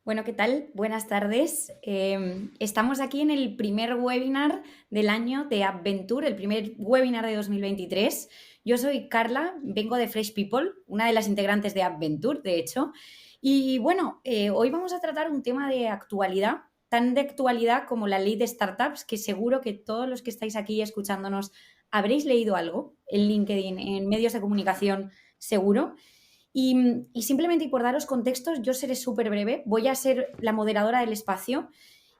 Bueno, ¿qué tal? Buenas tardes. Estamos aquí en el primer webinar del año de Adventure, el primer webinar de 2023. Yo soy Carla, vengo de Fresh People, una de las integrantes de Adventure, de hecho. Y bueno, hoy vamos a tratar un tema de actualidad, tan de actualidad como la ley de startups, que seguro que todos los que estáis aquí escuchándonos habréis leído algo en LinkedIn, en medios de comunicación, seguro. Y simplemente y por daros contextos, yo seré súper breve, voy a ser la moderadora del espacio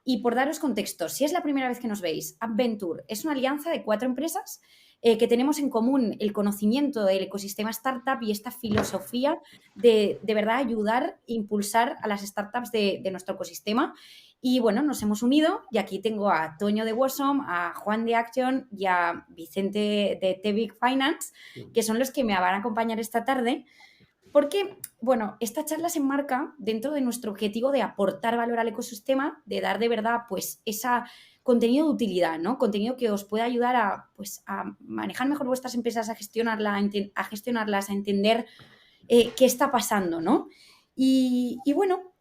y por daros contextos, si es la primera vez que nos veis, Adventure es una alianza de 4 empresas que tenemos en común el conocimiento del ecosistema startup y esta filosofía de verdad ayudar e impulsar a las startups de nuestro ecosistema. Y bueno, nos hemos unido y aquí tengo a Toño de Wassom, a Juan de Action y a Vicente de Tevic Finance, que son los que me van a acompañar esta tarde. Porque, bueno, esta charla se enmarca dentro de nuestro objetivo de aportar valor al ecosistema, de dar de verdad, pues, ese contenido de utilidad, ¿no? Contenido que os pueda ayudar a, pues, a manejar mejor vuestras empresas, a gestionarlas, a entender qué está pasando, ¿no? Y bueno,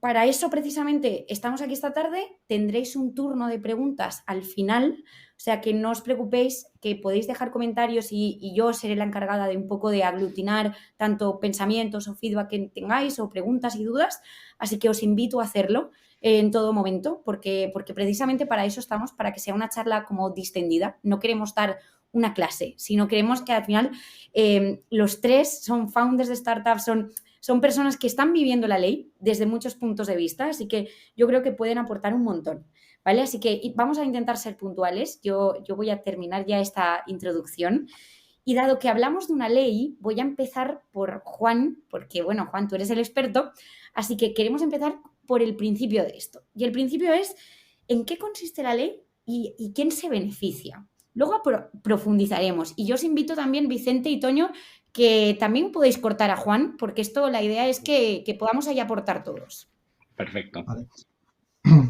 para eso precisamente estamos aquí esta tarde, tendréis un turno de preguntas al final, o sea que no os preocupéis, que podéis dejar comentarios y yo seré la encargada de un poco de aglutinar tanto pensamientos o feedback que tengáis o preguntas y dudas, así que os invito a hacerlo en todo momento, porque precisamente para eso estamos, para que sea una charla como distendida, no queremos dar una clase, sino queremos que al final los tres son founders de startups, son personas que están viviendo la ley desde muchos puntos de vista, así que yo creo que pueden aportar un montón, ¿vale? Así que vamos a intentar ser puntuales. Yo voy a terminar ya esta introducción. Y dado que hablamos de una ley, voy a empezar por Juan, porque, bueno, Juan, tú eres el experto, así que queremos empezar por el principio de esto. Y el principio es, ¿en qué consiste la ley y quién se beneficia? Luego profundizaremos. Y yo os invito también, Vicente y Toño, que también podéis cortar a Juan, porque esto la idea es que podamos ahí aportar todos. Perfecto. Vale.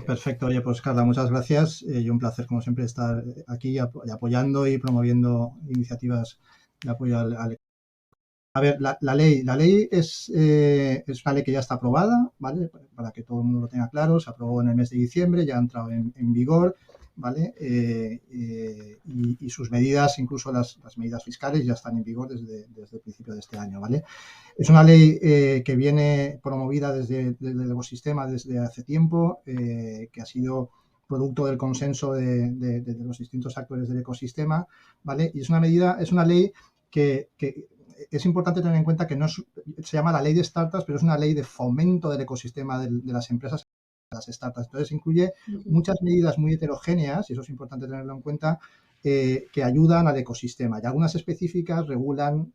Perfecto. Oye, pues Carla, muchas gracias. Y un placer, como siempre, estar aquí apoyando y promoviendo iniciativas de apoyo al. A ver, la ley es una ley que ya está aprobada, ¿vale? Para que todo el mundo lo tenga claro. Se aprobó en el mes de diciembre, ya ha entrado en vigor, ¿vale? Y sus medidas, incluso las medidas fiscales, ya están en vigor desde el principio de este año, ¿vale? Es una ley que viene promovida desde el ecosistema desde hace tiempo, que ha sido producto del consenso de los distintos actores del ecosistema, ¿vale? Y es una ley que es importante tener en cuenta que no se llama la ley de startups, pero es una ley de fomento del ecosistema de las empresas, las startups. Entonces incluye muchas medidas muy heterogéneas, y eso es importante tenerlo en cuenta, que ayudan al ecosistema. Y algunas específicas regulan,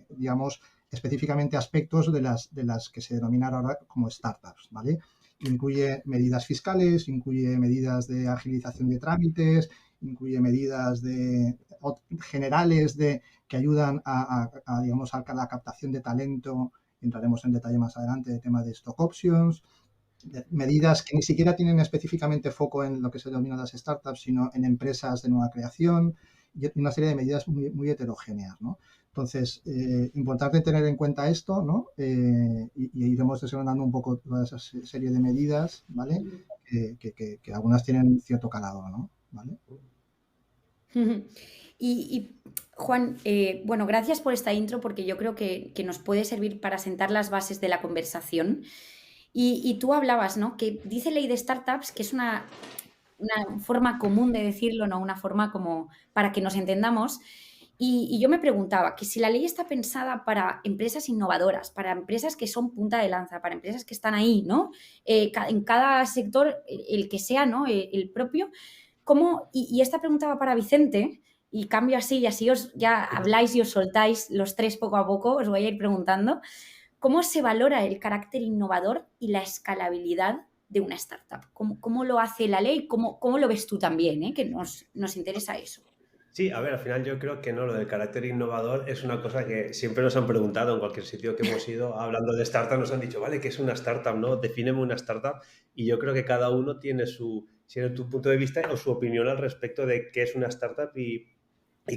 digamos, específicamente aspectos de las que se denominan ahora como startups, ¿vale? Incluye medidas fiscales, incluye medidas de agilización de trámites, incluye medidas generales que ayudan digamos, a la captación de talento. Entraremos en detalle más adelante el tema de stock options, medidas que ni siquiera tienen específicamente foco en lo que se denomina las startups, sino en empresas de nueva creación y una serie de medidas muy, muy heterogéneas, ¿no? Entonces, importante tener en cuenta esto, ¿no? Y iremos desgranando un poco toda esa serie de medidas, ¿vale? Que algunas tienen cierto calado, ¿no? ¿Vale? Y Juan, bueno, gracias por esta intro porque yo creo que nos puede servir para sentar las bases de la conversación. Y tú hablabas, ¿no? Que dice ley de startups que es una forma común de decirlo, ¿no? Una forma como para que nos entendamos. Y yo me preguntaba que si la ley está pensada para empresas innovadoras, para empresas que son punta de lanza, para empresas que están ahí, ¿no? En cada sector, el que sea, ¿no? El propio. ¿Cómo? Y esta pregunta va para Vicente, y cambio así, y así os ya habláis y os soltáis los tres poco a poco, os voy a ir preguntando. ¿Cómo se valora el carácter innovador y la escalabilidad de una startup? ¿Cómo lo hace la ley? ¿Cómo lo ves tú también? Que nos interesa eso. Sí, a ver, al final yo creo que no, lo del carácter innovador es una cosa que siempre nos han preguntado en cualquier sitio que hemos ido hablando de startup, nos han dicho, vale, ¿qué es una startup? ¿No? Defíneme una startup, y yo creo que cada uno tiene su punto de vista o su opinión al respecto de qué es una startup y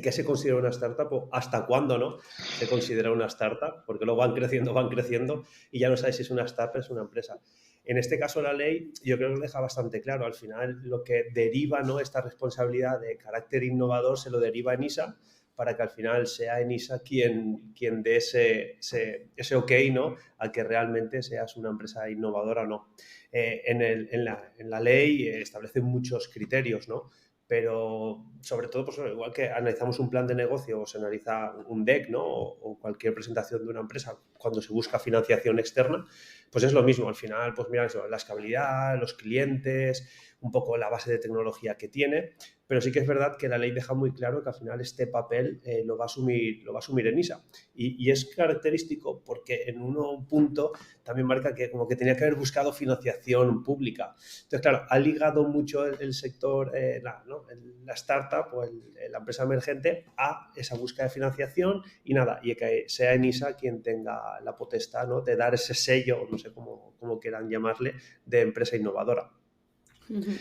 qué se considera una startup o hasta cuándo, ¿no? Se considera una startup, porque luego van creciendo y ya no sabes si es una startup o es una empresa. En este caso la ley yo creo que lo deja bastante claro. Al final lo que deriva, ¿no?, esta responsabilidad de carácter innovador se lo deriva ENISA, para que al final sea ENISA quien dé ese ok, ¿no?, a que realmente seas una empresa innovadora o no. En la ley establecen muchos criterios, ¿no? Pero sobre todo, pues igual que analizamos un plan de negocio o se analiza un deck, ¿no?, o cualquier presentación de una empresa cuando se busca financiación externa, pues es lo mismo. Al final, pues mira eso, la escalabilidad, los clientes, un poco la base de tecnología que tiene, pero sí que es verdad que la ley deja muy claro que al final este papel lo va a asumir ENISA. Y es característico porque en un punto también marca que como que tenía que haber buscado financiación pública. Entonces, claro, ha ligado mucho el sector, la startup o la empresa emergente a esa búsqueda de financiación y nada, y que sea ENISA quien tenga la potestad, ¿no?, de dar ese sello, no sé cómo quieran llamarle, de empresa innovadora.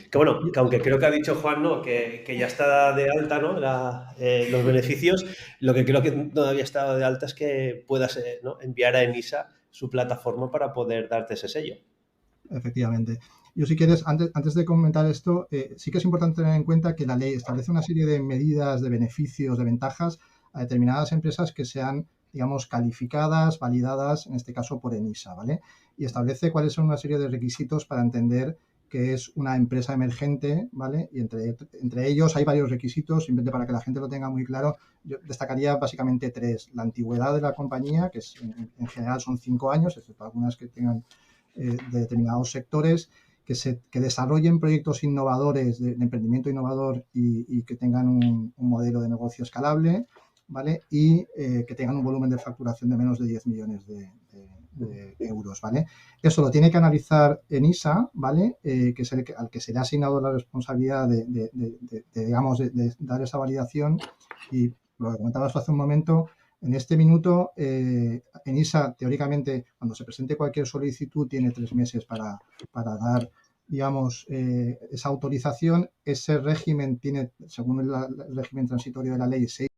Que bueno, que aunque creo que ha dicho Juan, ¿no?, que ya está de alta, ¿no?, los beneficios, lo que creo que todavía está de alta es que puedas, ¿no?, enviar a ENISA su plataforma para poder darte ese sello. Efectivamente. Yo, si quieres, antes de comentar esto, sí que es importante tener en cuenta que la ley establece una serie de medidas, de beneficios, de ventajas a determinadas empresas que sean, digamos, calificadas, validadas, en este caso por ENISA, ¿vale? Y establece cuáles son una serie de requisitos para entender que es una empresa emergente, ¿vale? Y entre ellos hay varios requisitos, simplemente para que la gente lo tenga muy claro. Yo destacaría básicamente 3. La antigüedad de la compañía, que en general son 5 años, excepto algunas que tengan de determinados sectores, que desarrollen proyectos innovadores, de emprendimiento innovador y que tengan un modelo de negocio escalable, ¿vale? Y que tengan un volumen de facturación de menos de 10 millones de euros, ¿vale? Eso lo tiene que analizar ENISA, ¿vale? Que es al que se le ha asignado la responsabilidad digamos, de dar esa validación. Y lo que comentabas hace un momento, en este minuto, ENISA, teóricamente, cuando se presente cualquier solicitud, tiene 3 meses para dar, digamos, esa autorización. Ese régimen tiene, según el régimen transitorio de la ley, 6 meses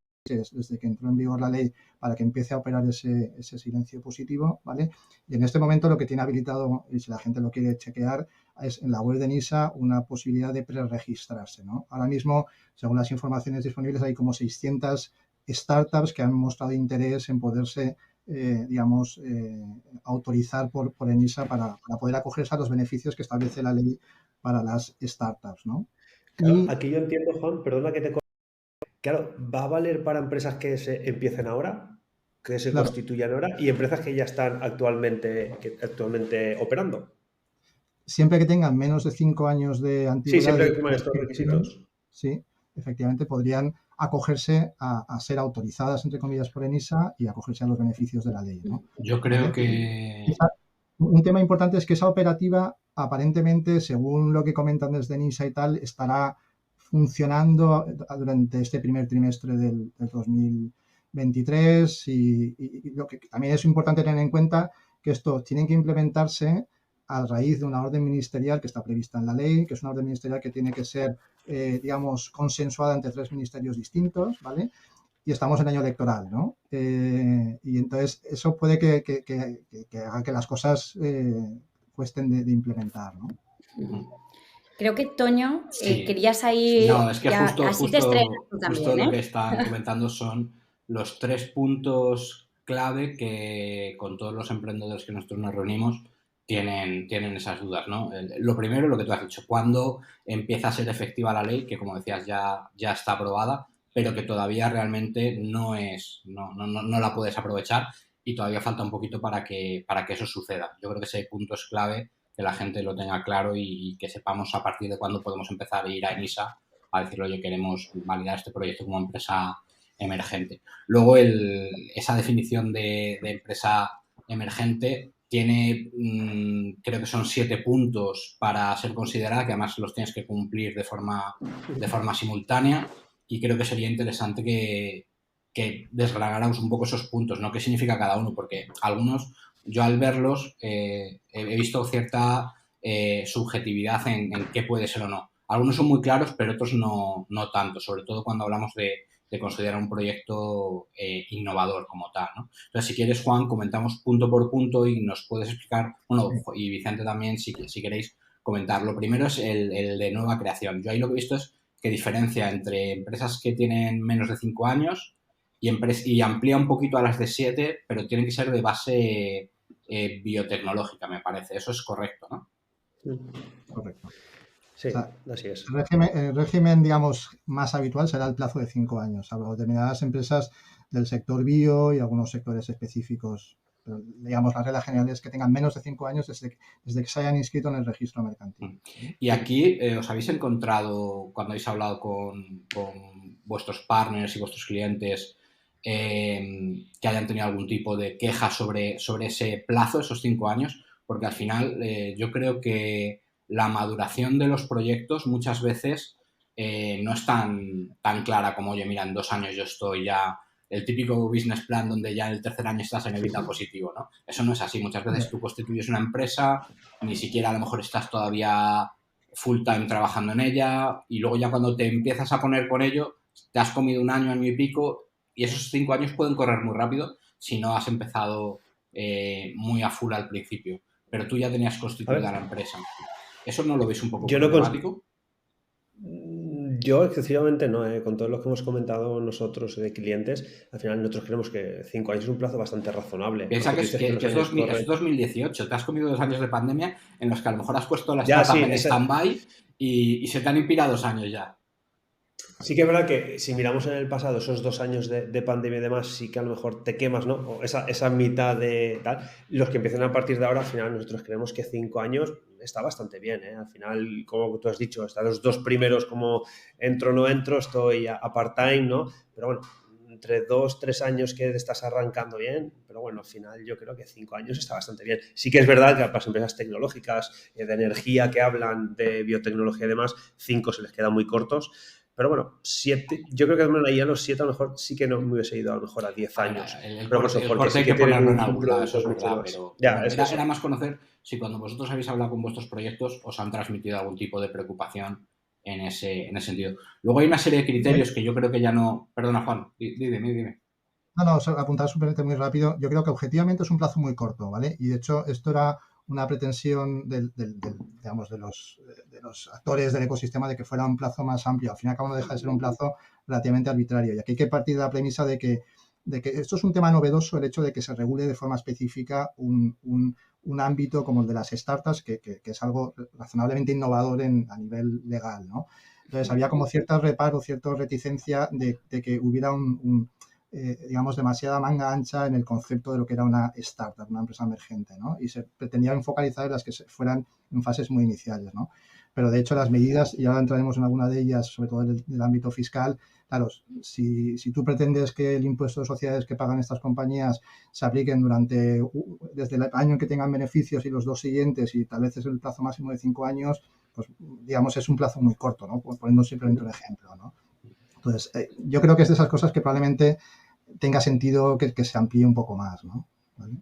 desde que entró en vigor la ley para que empiece a operar ese silencio positivo, ¿vale? Y en este momento lo que tiene habilitado, y si la gente lo quiere chequear, es en la web de ENISA una posibilidad de preregistrarse, ¿no? Ahora mismo, según las informaciones disponibles, hay como 600 startups que han mostrado interés en poderse, digamos, autorizar por ENISA para poder acogerse a los beneficios que establece la ley para las startups, ¿no? Claro, Y aquí yo entiendo, Juan, perdona que te corte. Claro, ¿va a valer para empresas que se empiecen ahora, que se claro, constituyan ahora, y empresas que ya están actualmente operando? siempre que tengan menos de 5 años de Sí, antigüedad siempre de que firman estos inscripción, requisitos. sí, efectivamente podrían acogerse a ser autorizadas, entre comillas, por ENISA y acogerse a los beneficios de la ley, ¿no? Yo creo ¿Vale? que Un tema importante es que esa operativa, aparentemente, según lo que comentan desde ENISA y tal, estará funcionando durante este primer trimestre del 2023 y lo que también es importante tener en cuenta que esto tiene que implementarse a raíz de una orden ministerial que está prevista en la ley, que es una orden ministerial que tiene que ser, digamos, consensuada entre 3 ministerios distintos, ¿vale? Y estamos en año electoral, ¿no? Y entonces eso puede que haga que las cosas cuesten de implementar, ¿no? Creo que, Toño, sí. querías ahí, No, es que ya, así te estrenas tú justo también, lo que ¿eh? están comentando son los 3 puntos clave que con todos los emprendedores que nosotros nos reunimos tienen esas dudas, ¿no? Lo primero, lo que tú has dicho, ¿cuándo empieza a ser efectiva la ley? Que, como decías, ya está aprobada, pero que todavía realmente no la puedes aprovechar y todavía falta un poquito para que eso suceda. Yo creo que ese punto es clave, que la gente lo tenga claro y que sepamos a partir de cuándo podemos empezar a ir a ENISA a decirle, oye, queremos validar este proyecto como empresa emergente. Luego, esa definición de empresa emergente tiene, creo que son 7 puntos para ser considerada, que además los tienes que cumplir de forma simultánea, y creo que sería interesante que desgranáramos un poco esos puntos, ¿no? ¿Qué significa cada uno? Porque algunos, yo al verlos, he visto cierta subjetividad en qué puede ser o no. Algunos son muy claros, pero otros no tanto, sobre todo cuando hablamos de de considerar un proyecto innovador como tal, ¿no? Entonces, si quieres, Juan, comentamos punto por punto y nos puedes explicar, bueno, y Vicente también, si queréis comentar. Lo primero es el de nueva creación. Yo ahí lo que he visto es que diferencia entre empresas que tienen menos de 5 años y amplía un poquito a las de 7, pero tienen que ser de base biotecnológica, me parece. Eso es correcto, ¿no? Correcto. Sí, O sea, así es. el régimen, digamos, más habitual será el plazo de 5 años, salvo determinadas empresas del sector bio y algunos sectores específicos. Pero, digamos, la regla general es que tengan menos de 5 años desde que se hayan inscrito en el registro mercantil. Y aquí os habéis encontrado, cuando habéis hablado con vuestros partners y vuestros clientes, que hayan tenido algún tipo de queja sobre ese plazo, esos 5 años, porque al final yo creo que la maduración de los proyectos muchas veces no es tan clara como, oye, mira, en 2 años yo estoy ya, el típico business plan donde ya en el tercer año estás en EBITDA positivo, ¿no? Eso no es así. Muchas veces tú constituyes una empresa, ni siquiera a lo mejor estás todavía full time trabajando en ella y luego ya cuando te empiezas a poner con ello, te has comido un año y pico y esos 5 años pueden correr muy rápido si no has empezado muy a full al principio. Pero tú ya tenías constituida la empresa. ¿Eso no lo veis un poco problemático? Yo excesivamente no, con todo lo que hemos comentado nosotros de clientes, al final nosotros creemos que 5 años es un plazo bastante razonable. Piensa que es 2018, te has comido 2 años de pandemia en los que a lo mejor has puesto la startup en stand-by y se te han inspirado 2 años ya. Sí que es verdad que si miramos en el pasado esos 2 años de pandemia y demás, sí que a lo mejor te quemas, ¿no? O esa mitad de tal. Los que empiezan a partir de ahora, al final nosotros creemos que 5 años está bastante bien, ¿eh? Al final, como tú has dicho, están los 2 primeros como entro o no entro, estoy a part-time, ¿no? Pero bueno, entre 2, 3 años que estás arrancando bien, pero bueno, al final yo creo que 5 años está bastante bien. Sí que es verdad que a las empresas tecnológicas, de energía que hablan, de biotecnología y demás, 5 se les quedan muy cortos. Pero bueno, 7, yo creo que ahí a los 7 a lo mejor sí que no me hubiese ido a lo mejor a 10 años. El corte hay que ponerlo en algún lado, eso es verdad, pero ya, era más conocer si cuando vosotros habéis hablado con vuestros proyectos os han transmitido algún tipo de preocupación en ese sentido. Luego hay una serie de criterios que yo creo que ya no... Perdona, Juan, dime. No, apuntar simplemente muy rápido. Yo creo que objetivamente es un plazo muy corto, ¿vale? Y de hecho esto era una pretensión digamos, de los actores del ecosistema de que fuera un plazo más amplio. Al fin y al cabo no deja de ser un plazo relativamente arbitrario. Y aquí hay que partir de la premisa de que esto es un tema novedoso, el hecho de que se regule de forma específica un ámbito como el de las startups, que es algo razonablemente innovador a nivel legal, ¿no? Entonces había como cierto reparo, cierta reticencia de que hubiera digamos, demasiada manga ancha en el concepto de lo que era una startup, una empresa emergente, ¿no? Y se pretendía focalizar en las que fueran en fases muy iniciales, ¿no? Pero de hecho las medidas, y ahora entraremos en alguna de ellas, sobre todo del ámbito fiscal, claro, si tú pretendes que el impuesto de sociedades que pagan estas compañías se apliquen desde el año en que tengan beneficios y los 2 siguientes, y tal vez es el plazo máximo de 5 años, pues digamos es un plazo muy corto, ¿no? Poniendo simplemente un ejemplo, ¿no? Entonces, yo creo que es de esas cosas que probablemente tenga sentido que se amplíe un poco más, ¿no? ¿Vale?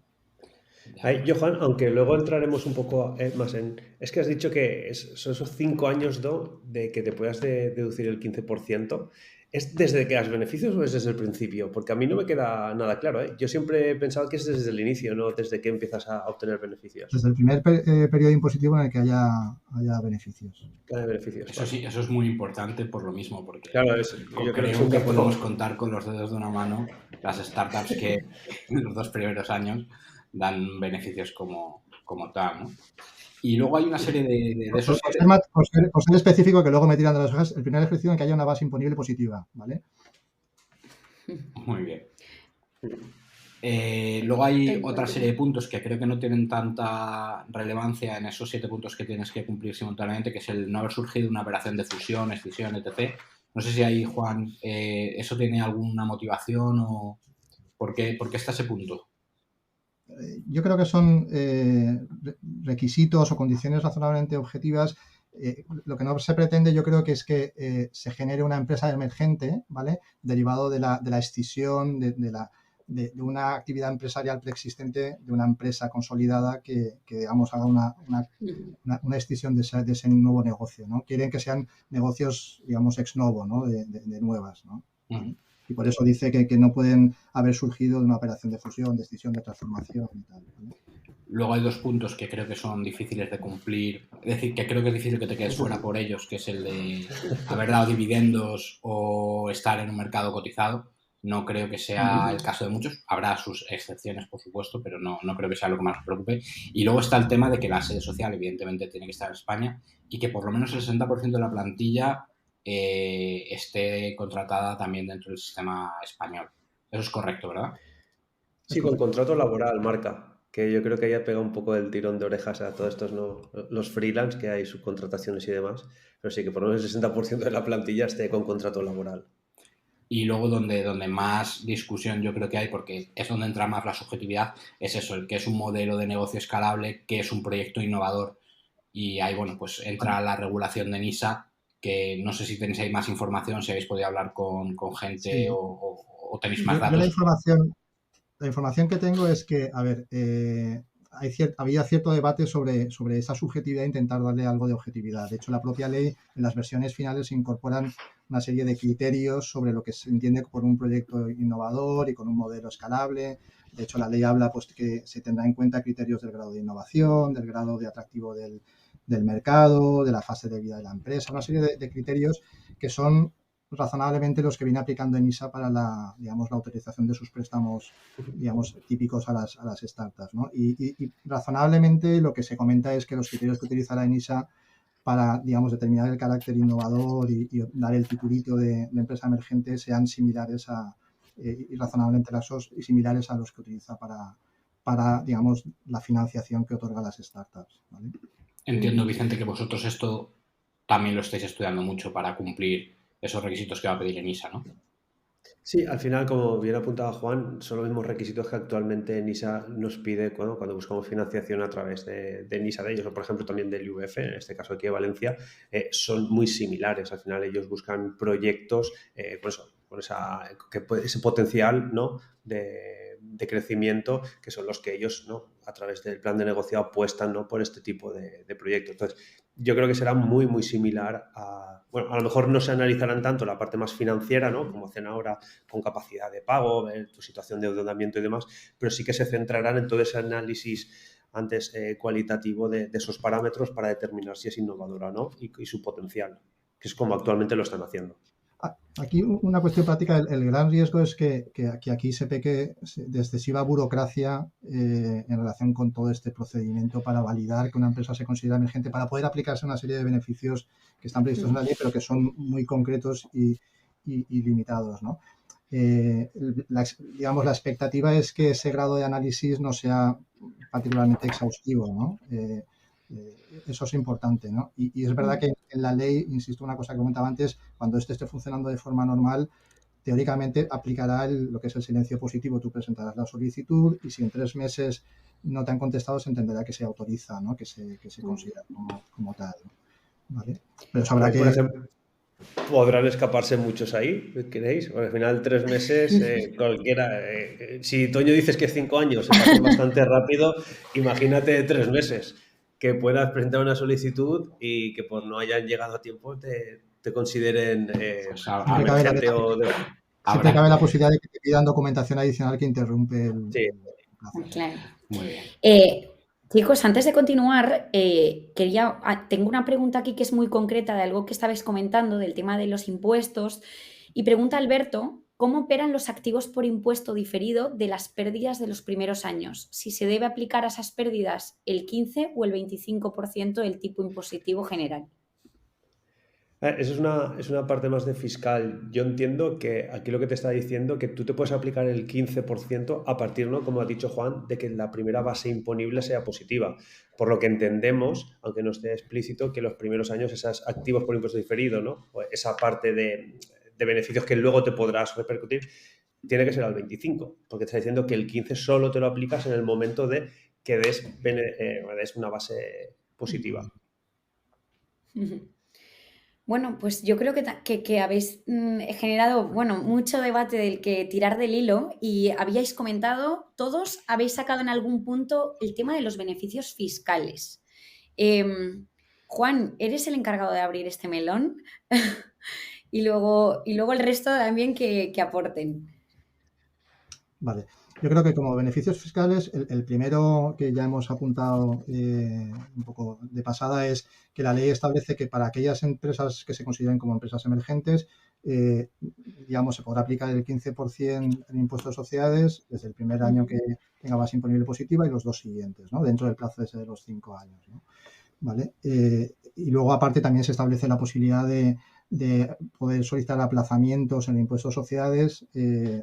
Johan, aunque luego entraremos un poco más en... Es que has dicho que son esos 5 años de que te puedas deducir el 15%. ¿Es desde que das beneficios o es desde el principio? Porque a mí no me queda nada claro, ¿eh? Yo siempre he pensado que es desde el inicio, no desde que empiezas a obtener beneficios. Desde el primer periodo impositivo en el que haya beneficios. Beneficios, eso sí, eso es muy importante por lo mismo, porque claro, yo creo que podemos contar con los dedos de una mano las startups que en los 2 primeros años dan beneficios como tal, ¿no? Y luego hay una serie de esos... Por ser específico, que luego me tiran de las hojas, el primer ejercicio en que haya una base imponible positiva, ¿vale? Muy bien. Luego hay otra serie de puntos que creo que no tienen tanta relevancia en esos 7 puntos que tienes que cumplir simultáneamente, que es el no haber surgido una operación de fusión, escisión, etc. No sé si ahí, Juan, ¿eso tiene alguna motivación o por qué está ese punto? Yo creo que son requisitos o condiciones razonablemente objetivas. Lo que no se pretende, yo creo que es que se genere una empresa emergente, ¿vale? Derivado de la escisión de una actividad empresarial preexistente de una empresa consolidada que digamos, haga una escisión de ese nuevo negocio, ¿no? Quieren que sean negocios, digamos, ex novo, ¿no? De nuevas, ¿no? Y por eso dice que no pueden haber surgido de una operación de fusión, de escisión, de transformación y tal, ¿vale? Luego hay 2 puntos que creo que son difíciles de cumplir, es decir, que creo que es difícil que te quedes fuera por ellos, que es el de haber dado dividendos o estar en un mercado cotizado. No creo que sea el caso de muchos. Habrá sus excepciones, por supuesto, pero no creo que sea lo que más nos preocupe. Y luego está el tema de que la sede social, evidentemente, tiene que estar en España y que por lo menos el 60% de la plantilla esté contratada también dentro del sistema español. Eso es correcto, ¿verdad? Sí, con contrato laboral, marca, que yo creo que ya pega un poco del tirón de orejas a todos estos, ¿no? Los freelance, que hay subcontrataciones y demás, pero sí que por lo menos el 60% de la plantilla esté con contrato laboral. Y luego donde más discusión yo creo que hay, porque es donde entra más la subjetividad, es eso, el que es un modelo de negocio escalable, que es un proyecto innovador. Y ahí, bueno, pues entra la regulación de NISA, que no sé si tenéis ahí más información, si habéis podido hablar con gente Sí. o tenéis más Yo datos. la información que tengo es que, a ver, había cierto debate sobre esa subjetividad e intentar darle algo de objetividad. De hecho, la propia ley, en las versiones finales, incorporan una serie de criterios sobre lo que se entiende por un proyecto innovador y con un modelo escalable. De hecho, la ley habla pues, que se tendrá en cuenta criterios del grado de innovación, del grado de atractivo del mercado, de la fase de vida de la empresa, una serie de criterios que son razonablemente los que viene aplicando ENISA para la autorización de sus préstamos, típicos a las startups, ¿no? Y razonablemente lo que se comenta es que los criterios que utiliza la ENISA para, determinar el carácter innovador y dar el titulito de empresa emergente sean similares y razonablemente laxos y similares a los que utiliza para la financiación que otorga las startups, ¿vale? Entiendo, Vicente, que vosotros esto también lo estáis estudiando mucho para cumplir esos requisitos que va a pedir ENISA, ¿no? Sí, al final, como bien apuntaba Juan, son los mismos requisitos que actualmente NISA nos pide cuando buscamos financiación a través de NISA de ellos, o por ejemplo también del IUF, en este caso aquí de Valencia, son muy similares. Al final ellos buscan proyectos con ese potencial, ¿no? de crecimiento, que son los que ellos, ¿no? a través del plan de negocio apuestan, ¿no? por este tipo de proyectos. Entonces, yo creo que será muy, muy similar a lo mejor no se analizarán tanto la parte más financiera, ¿no? como hacen ahora con capacidad de pago, ver tu situación de endeudamiento y demás, pero sí que se centrarán en todo ese análisis antes cualitativo de esos parámetros para determinar si es innovadora o no y su potencial, que es como actualmente lo están haciendo. Aquí una cuestión práctica, el gran riesgo es que aquí se peque de excesiva burocracia en relación con todo este procedimiento para validar que una empresa se considera emergente, para poder aplicarse una serie de beneficios que están previstos en la ley, pero que son muy concretos y limitados, ¿no? La expectativa es que ese grado de análisis no sea particularmente exhaustivo, ¿no? Eso es importante, ¿no? Y es verdad que en la ley, insisto, una cosa que comentaba antes, cuando esto esté funcionando de forma normal, teóricamente aplicará lo que es el silencio positivo. Tú presentarás la solicitud y si en 3 meses no te han contestado, se entenderá que se autoriza, ¿no? Que se considera como tal, ¿vale? Pero eso habrá que... Por ejemplo, podrán escaparse muchos ahí, ¿queréis? Al final 3 meses, cualquiera. Si Toño dices que 5 años se pasan bastante rápido, imagínate 3 meses que puedas presentar una solicitud y que por no hayan llegado a tiempo te consideren emergente o de... Siempre cabe la posibilidad de que te pidan documentación adicional que interrumpe el plazo. Claro. Muy bien. Chicos, antes de continuar, tengo una pregunta aquí que es muy concreta de algo que estabais comentando, del tema de los impuestos. Y pregunta Alberto, ¿cómo operan los activos por impuesto diferido de las pérdidas de los primeros años? Si se debe aplicar a esas pérdidas el 15 o el 25% del tipo impositivo general. Eso es una parte más de fiscal. Yo entiendo que aquí lo que te está diciendo que tú te puedes aplicar el 15% a partir, ¿no? como ha dicho Juan, de que la primera base imponible sea positiva. Por lo que entendemos, aunque no esté explícito, que los primeros años esos activos por impuesto diferido, ¿no? O esa parte de beneficios que luego te podrás repercutir, tiene que ser al 25%, porque te está diciendo que el 15% solo te lo aplicas en el momento de que des una base positiva. Bueno, pues yo creo que habéis generado, mucho debate del que tirar del hilo y habíais comentado, todos habéis sacado en algún punto el tema de los beneficios fiscales. Juan, eres el encargado de abrir este melón y luego el resto también que aporten. Vale. Yo creo que como beneficios fiscales, el primero que ya hemos apuntado un poco de pasada es que la ley establece que para aquellas empresas que se consideren como empresas emergentes, digamos, se podrá aplicar el 15% en impuestos de sociedades desde el primer año que tenga base imponible positiva y los 2 siguientes, ¿no? Dentro del plazo ese de los 5 años, ¿no? ¿Vale? Y luego, aparte, también se establece la posibilidad de poder solicitar aplazamientos en el impuesto de sociedades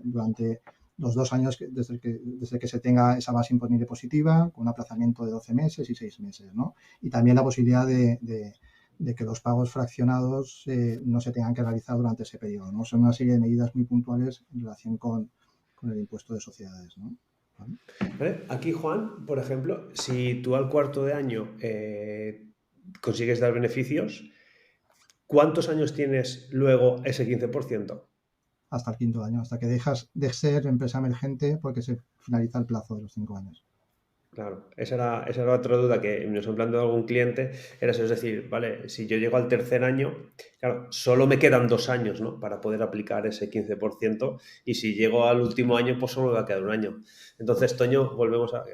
durante los 2 años desde que se tenga esa base imponible positiva, con un aplazamiento de 12 meses y 6 meses, ¿no? Y también la posibilidad de que los pagos fraccionados no se tengan que realizar durante ese periodo, ¿no? Son una serie de medidas muy puntuales en relación con el impuesto de sociedades, ¿no? ¿Vale? ¿Vale? Aquí, Juan, por ejemplo, si tú al cuarto de año consigues dar beneficios, ¿cuántos años tienes luego ese 15%? Hasta el 5.º año, hasta que dejas de ser empresa emergente porque se finaliza el plazo de los 5 años. Claro, esa era otra duda que nos han planteado algún cliente, era eso, es decir, vale, si yo llego al tercer año, claro, solo me quedan 2 años, ¿no? Para poder aplicar ese 15%, y si llego al último año, pues solo me va a quedar un año. Entonces, Toño,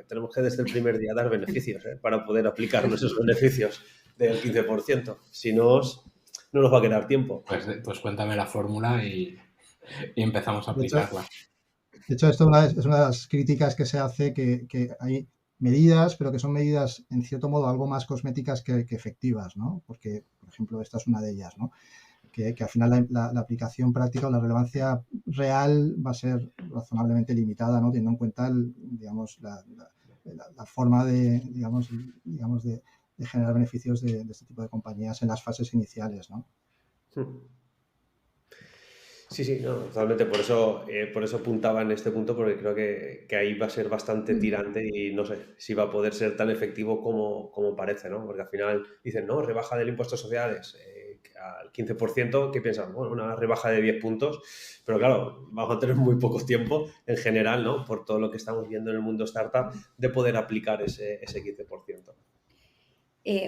tenemos que desde el primer día dar beneficios, para poder aplicar nuestros beneficios del 15%. Si no, no nos va a quedar tiempo. Pues cuéntame la fórmula y empezamos a aplicarla. De hecho, esto es una de las críticas que se hace, que hay medidas, pero que son medidas, en cierto modo, algo más cosméticas que efectivas, ¿no? Porque, por ejemplo, esta es una de ellas, ¿no? Que al final la aplicación práctica o la relevancia real va a ser razonablemente limitada, ¿no? Teniendo en cuenta, digamos, la forma de generar beneficios de este tipo de compañías en las fases iniciales, ¿no? Sí, no, totalmente. Por eso apuntaba en este punto, porque creo que ahí va a ser bastante tirante y no sé si va a poder ser tan efectivo como parece, ¿no? Porque al final dicen, no, rebaja del impuesto de sociedades al 15%, ¿qué piensan? Bueno, una rebaja de 10 puntos, pero claro, vamos a tener muy poco tiempo en general, ¿no? Por todo lo que estamos viendo en el mundo startup, de poder aplicar ese 15%.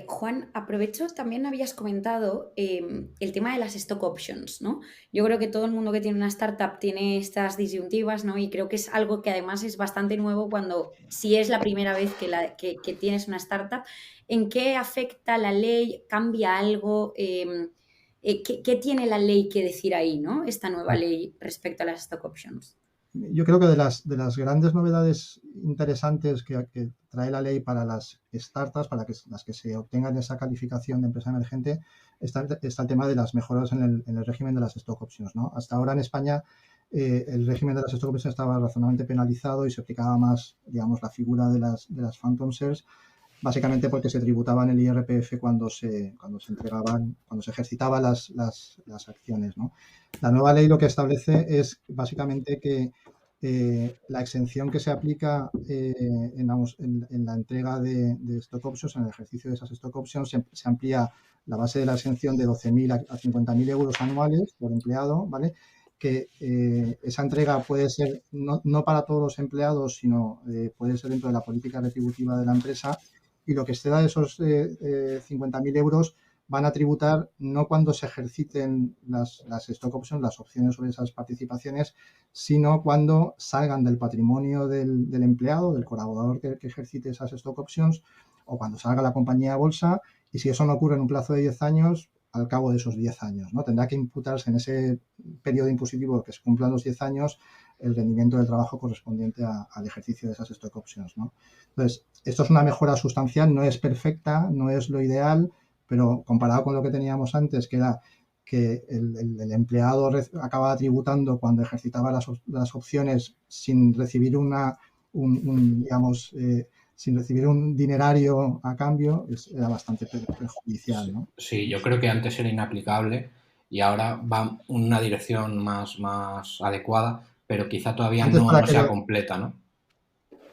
Juan, aprovecho, también habías comentado el tema de las stock options, ¿no? Yo creo que todo el mundo que tiene una startup tiene estas disyuntivas, ¿no? Y creo que es algo que además es bastante nuevo si es la primera vez que tienes una startup. ¿En qué afecta la ley? ¿Cambia algo? ¿Qué tiene la ley que decir ahí, ¿no? Esta nueva ley respecto a las stock options. Yo creo que de las grandes novedades interesantes que trae la ley para las startups, para las que se obtengan esa calificación de empresa emergente, está el tema de las mejoras en el régimen de las stock options, ¿no? Hasta ahora en España el régimen de las stock options estaba razonablemente penalizado y se aplicaba más, digamos, la figura de las phantom shares, básicamente porque se tributaban el IRPF cuando se ejercitaban las acciones, ¿no? La nueva ley lo que establece es básicamente que la exención que se aplica en la entrega de stock options, en el ejercicio de esas stock options, se amplía la base de la exención de 12.000 a 50.000 euros anuales por empleado, ¿vale? Que esa entrega puede ser no para todos los empleados, sino puede ser dentro de la política retributiva de la empresa, y lo que exceda de esos 50.000 euros van a tributar no cuando se ejerciten las stock options, las opciones sobre esas participaciones, sino cuando salgan del patrimonio del empleado, del colaborador que ejercite esas stock options, o cuando salga la compañía a bolsa, y si eso no ocurre en un plazo de 10 años, al cabo de esos 10 años, ¿no? Tendrá que imputarse en ese periodo impositivo que se cumplan los 10 años el rendimiento del trabajo correspondiente al ejercicio de esas stock options, ¿no? Entonces, esto es una mejora sustancial, no es perfecta, no es lo ideal, pero comparado con lo que teníamos antes, que era que el empleado acababa tributando cuando ejercitaba las opciones sin recibir sin recibir un dinerario a cambio, era bastante perjudicial, ¿no? Sí, yo creo que antes era inaplicable y ahora va en una dirección más adecuada, pero quizá todavía no sea completa, ¿no?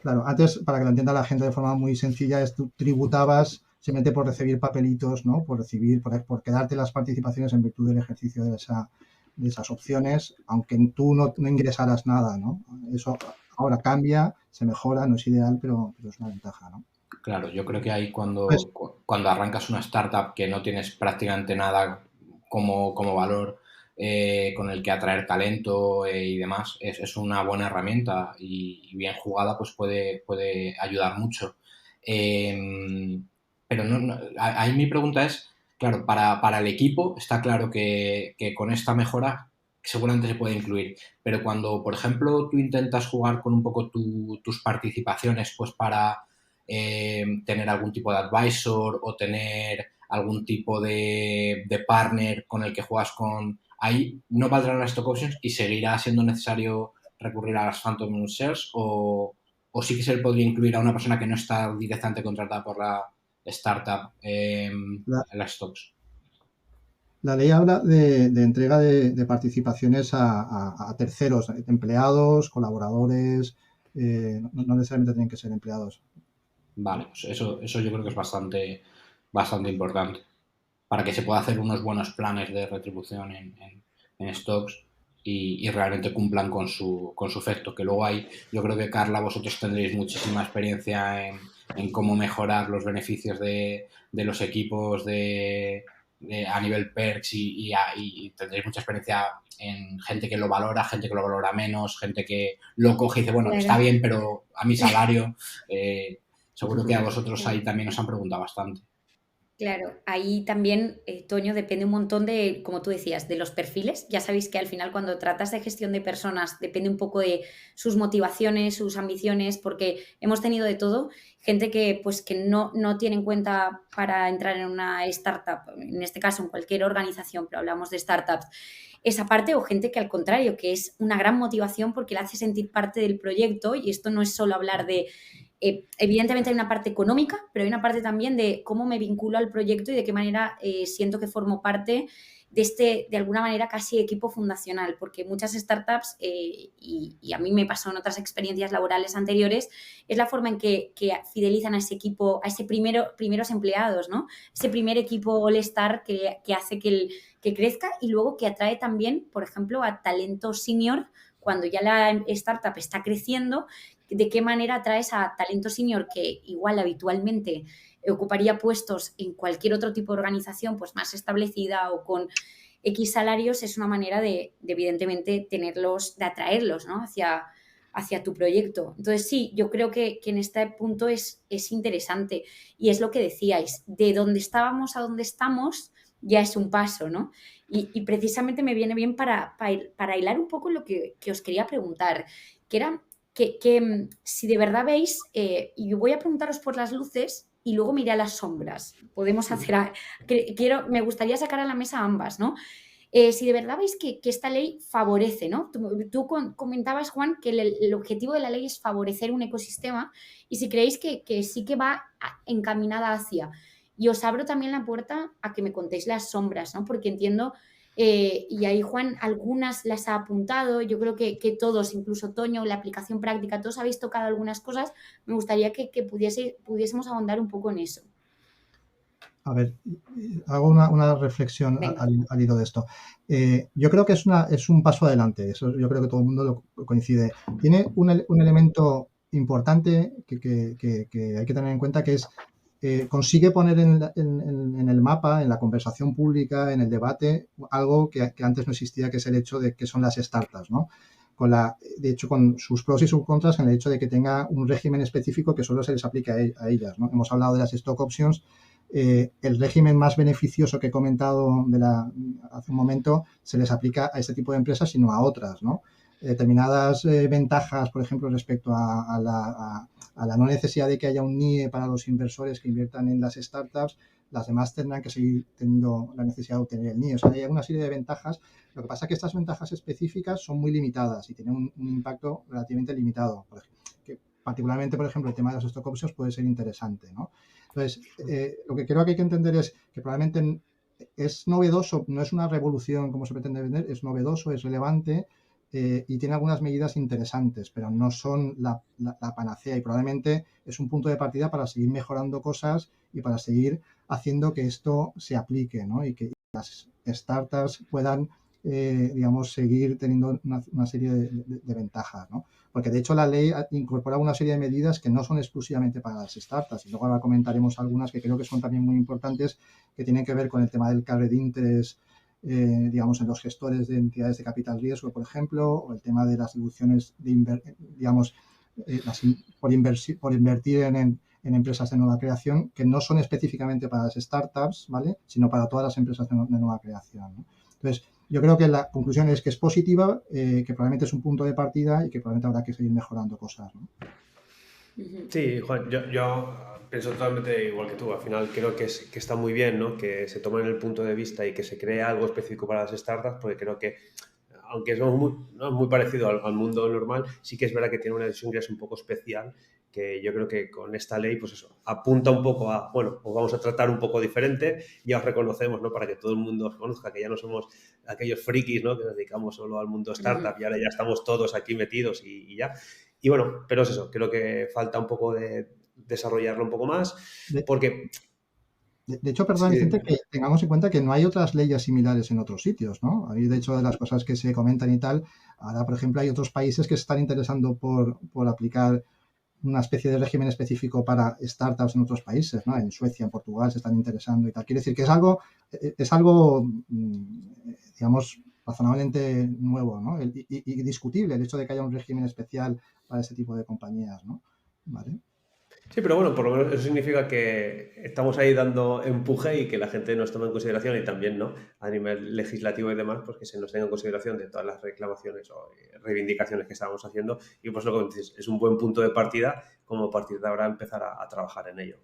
Claro, antes, para que lo entienda la gente de forma muy sencilla, tú tributabas simplemente por recibir papelitos, ¿no? Por quedarte las participaciones en virtud del ejercicio de esas opciones, aunque tú no ingresaras nada, ¿no? Eso ahora cambia, se mejora, no es ideal, pero es una ventaja, ¿no? Claro, yo creo que ahí cuando arrancas una startup que no tienes prácticamente nada como valor con el que atraer talento y demás, es una buena herramienta y bien jugada pues puede ayudar mucho. Pero ahí mi pregunta es, claro, para el equipo está claro que con esta mejora seguramente se puede incluir, pero cuando, por ejemplo, tú intentas jugar con un poco tus participaciones pues para tener algún tipo de advisor o tener algún tipo de partner con el que juegas ahí no valdrán las stock options y seguirá siendo necesario recurrir a las Phantom Shares o sí que se le podría incluir a una persona que no está directamente contratada por la startup en las stocks. La ley habla de entrega de participaciones a terceros, empleados, colaboradores, no necesariamente tienen que ser empleados. Vale, pues eso yo creo que es bastante importante para que se pueda hacer unos buenos planes de retribución en stocks y realmente cumplan con su efecto. Que luego yo creo que Carla, vosotros tendréis muchísima experiencia en cómo mejorar los beneficios de los equipos a nivel perks y tendréis mucha experiencia en gente que lo valora, gente que lo valora menos, gente que lo coge y dice, bueno, Claro. está bien, pero a mi salario, seguro que a vosotros ahí también os han preguntado bastante. Claro, ahí también, Toño, depende un montón de, como tú decías, de los perfiles. Ya sabéis que al final cuando tratas de gestión de personas depende un poco de sus motivaciones, sus ambiciones, porque hemos tenido de todo. Gente que no tiene en cuenta para entrar en una startup, en este caso en cualquier organización, pero hablamos de startups, esa parte, o gente que al contrario, que es una gran motivación porque le hace sentir parte del proyecto, y esto no es solo hablar de evidentemente hay una parte económica, pero hay una parte también de cómo me vinculo al proyecto y de qué manera siento que formo parte de de alguna manera casi equipo fundacional, porque muchas startups, y a mí me pasó en otras experiencias laborales anteriores, es la forma en que fidelizan a ese equipo, a ese primeros empleados, ¿no? Ese primer equipo all-star que hace que crezca y luego que atrae también, por ejemplo, a talento senior cuando ya la startup está creciendo. De qué manera atraes a talento senior que igual habitualmente ocuparía puestos en cualquier otro tipo de organización pues más establecida o con X salarios, es una manera de evidentemente de atraerlos, ¿no? hacia tu proyecto. Entonces sí, yo creo que en este punto es interesante y es lo que decíais, de donde estábamos a donde estamos ya es un paso, ¿no? Y precisamente me viene bien para hilar un poco lo que os quería preguntar, que era que si de verdad veis, y yo voy a preguntaros por las luces y luego miré a las sombras. Podemos hacer, me gustaría sacar a la mesa ambas, ¿no? Si de verdad veis que esta ley favorece, ¿no? Tú comentabas, Juan, que el objetivo de la ley es favorecer un ecosistema y si creéis que sí que va encaminada hacia. Y os abro también la puerta a que me contéis las sombras, ¿no? Porque entiendo, y ahí Juan algunas las ha apuntado, yo creo que todos, incluso Toño, la aplicación práctica, todos habéis tocado algunas cosas, me gustaría que pudiésemos ahondar un poco en eso. A ver, hago una reflexión al hilo de esto. Yo creo que es un paso adelante, eso yo creo que todo el mundo lo coincide. Tiene un elemento importante que hay que tener en cuenta, que es consigue poner en el mapa, en la conversación pública, en el debate, algo que antes no existía, que es el hecho de que son las startups, ¿no? De hecho, con sus pros y sus contras, en el hecho de que tenga un régimen específico que solo se les aplique a ellas, ¿no? Hemos hablado de las stock options. El régimen más beneficioso que he comentado hace un momento se les aplica a este tipo de empresas y no a otras, ¿no? Determinadas ventajas, por ejemplo, respecto a la no necesidad de que haya un NIE para los inversores que inviertan en las startups, las demás tendrán que seguir teniendo la necesidad de obtener el NIE. O sea, hay una serie de ventajas. Lo que pasa es que estas ventajas específicas son muy limitadas y tienen un impacto relativamente limitado. Particularmente, por ejemplo, el tema de los stock options puede ser interesante, ¿no? Entonces, lo que creo que hay que entender es que probablemente es novedoso, no es una revolución como se pretende vender, es novedoso, es relevante y tiene algunas medidas interesantes, pero no son la panacea y probablemente es un punto de partida para seguir mejorando cosas y para seguir haciendo que esto se aplique, ¿no? Y que las startups puedan, digamos, seguir teniendo una serie de ventajas, ¿no? Porque de hecho la ley incorpora una serie de medidas que no son exclusivamente para las startups y luego ahora comentaremos algunas que creo que son también muy importantes, que tienen que ver con el tema del carried interest digamos, en los gestores de entidades de capital riesgo, por ejemplo, o el tema de las deducciones, digamos, por invertir en empresas de nueva creación, que no son específicamente para las startups, ¿vale?, sino para todas las empresas de nueva creación, ¿no? Entonces, yo creo que la conclusión es que es positiva, que probablemente es un punto de partida y que probablemente habrá que seguir mejorando cosas, ¿no? Sí, Juan, yo pienso totalmente igual que tú. Al final creo que está muy bien, ¿no?, que se tomen el punto de vista y que se cree algo específico para las startups, porque creo que, aunque es muy parecido al mundo normal, sí que es verdad que tiene una visión que es un poco especial, que yo creo que con esta ley, pues eso, apunta un poco a, bueno, os vamos a tratar un poco diferente, ya os reconocemos, ¿no?, para que todo el mundo os conozca, que ya no somos aquellos frikis, ¿no?, que nos dedicamos solo al mundo startup, y ahora ya estamos todos aquí metidos y ya. Y bueno, pero es eso, creo que falta un poco de desarrollarlo un poco más, porque... De hecho, perdón, Vicente, que tengamos en cuenta que no hay otras leyes similares en otros sitios, ¿no? Hay, de hecho, de las cosas que se comentan y tal, ahora, por ejemplo, hay otros países que se están interesando por aplicar una especie de régimen específico para startups en otros países, ¿no? En Suecia, en Portugal se están interesando y tal. Quiere decir que es algo, digamos, razonablemente nuevo, ¿no? Y discutible el hecho de que haya un régimen especial para ese tipo de compañías, ¿no? ¿Vale? Sí, pero bueno, por lo menos eso significa que estamos ahí dando empuje y que la gente nos tome en consideración, y también, ¿no?, a nivel legislativo y demás, pues que se nos tenga en consideración de todas las reclamaciones o reivindicaciones que estábamos haciendo, y pues lo que dices, es un buen punto de partida como a partir de ahora empezar a trabajar en ello.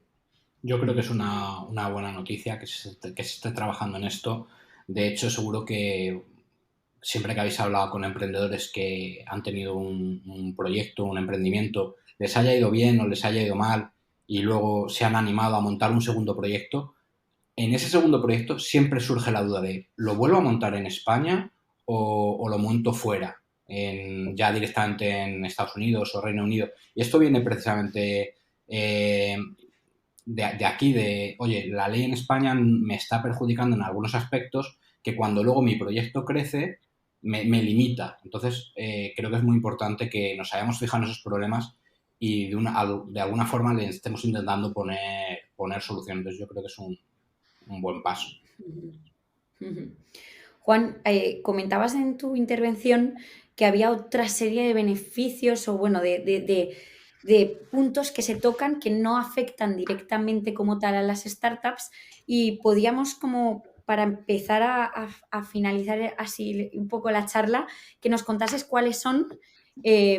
Yo creo que es una buena noticia que se esté trabajando en esto. De hecho, seguro que siempre que habéis hablado con emprendedores que han tenido un proyecto, un emprendimiento, les haya ido bien o les haya ido mal y luego se han animado a montar un segundo proyecto, en ese segundo proyecto siempre surge la duda de ¿lo vuelvo a montar en España o lo monto fuera? Ya directamente en Estados Unidos o Reino Unido. Y esto viene precisamente de aquí, oye, la ley en España me está perjudicando en algunos aspectos que cuando luego mi proyecto crece me limita. Entonces, creo que es muy importante que nos hayamos fijado en esos problemas y de alguna forma le estemos intentando poner soluciones. Entonces, yo creo que es un buen paso. Juan, comentabas en tu intervención que había otra serie de beneficios o, bueno, de puntos que se tocan que no afectan directamente como tal a las startups, y podíamos, como para empezar a finalizar así un poco la charla, que nos contases cuáles son,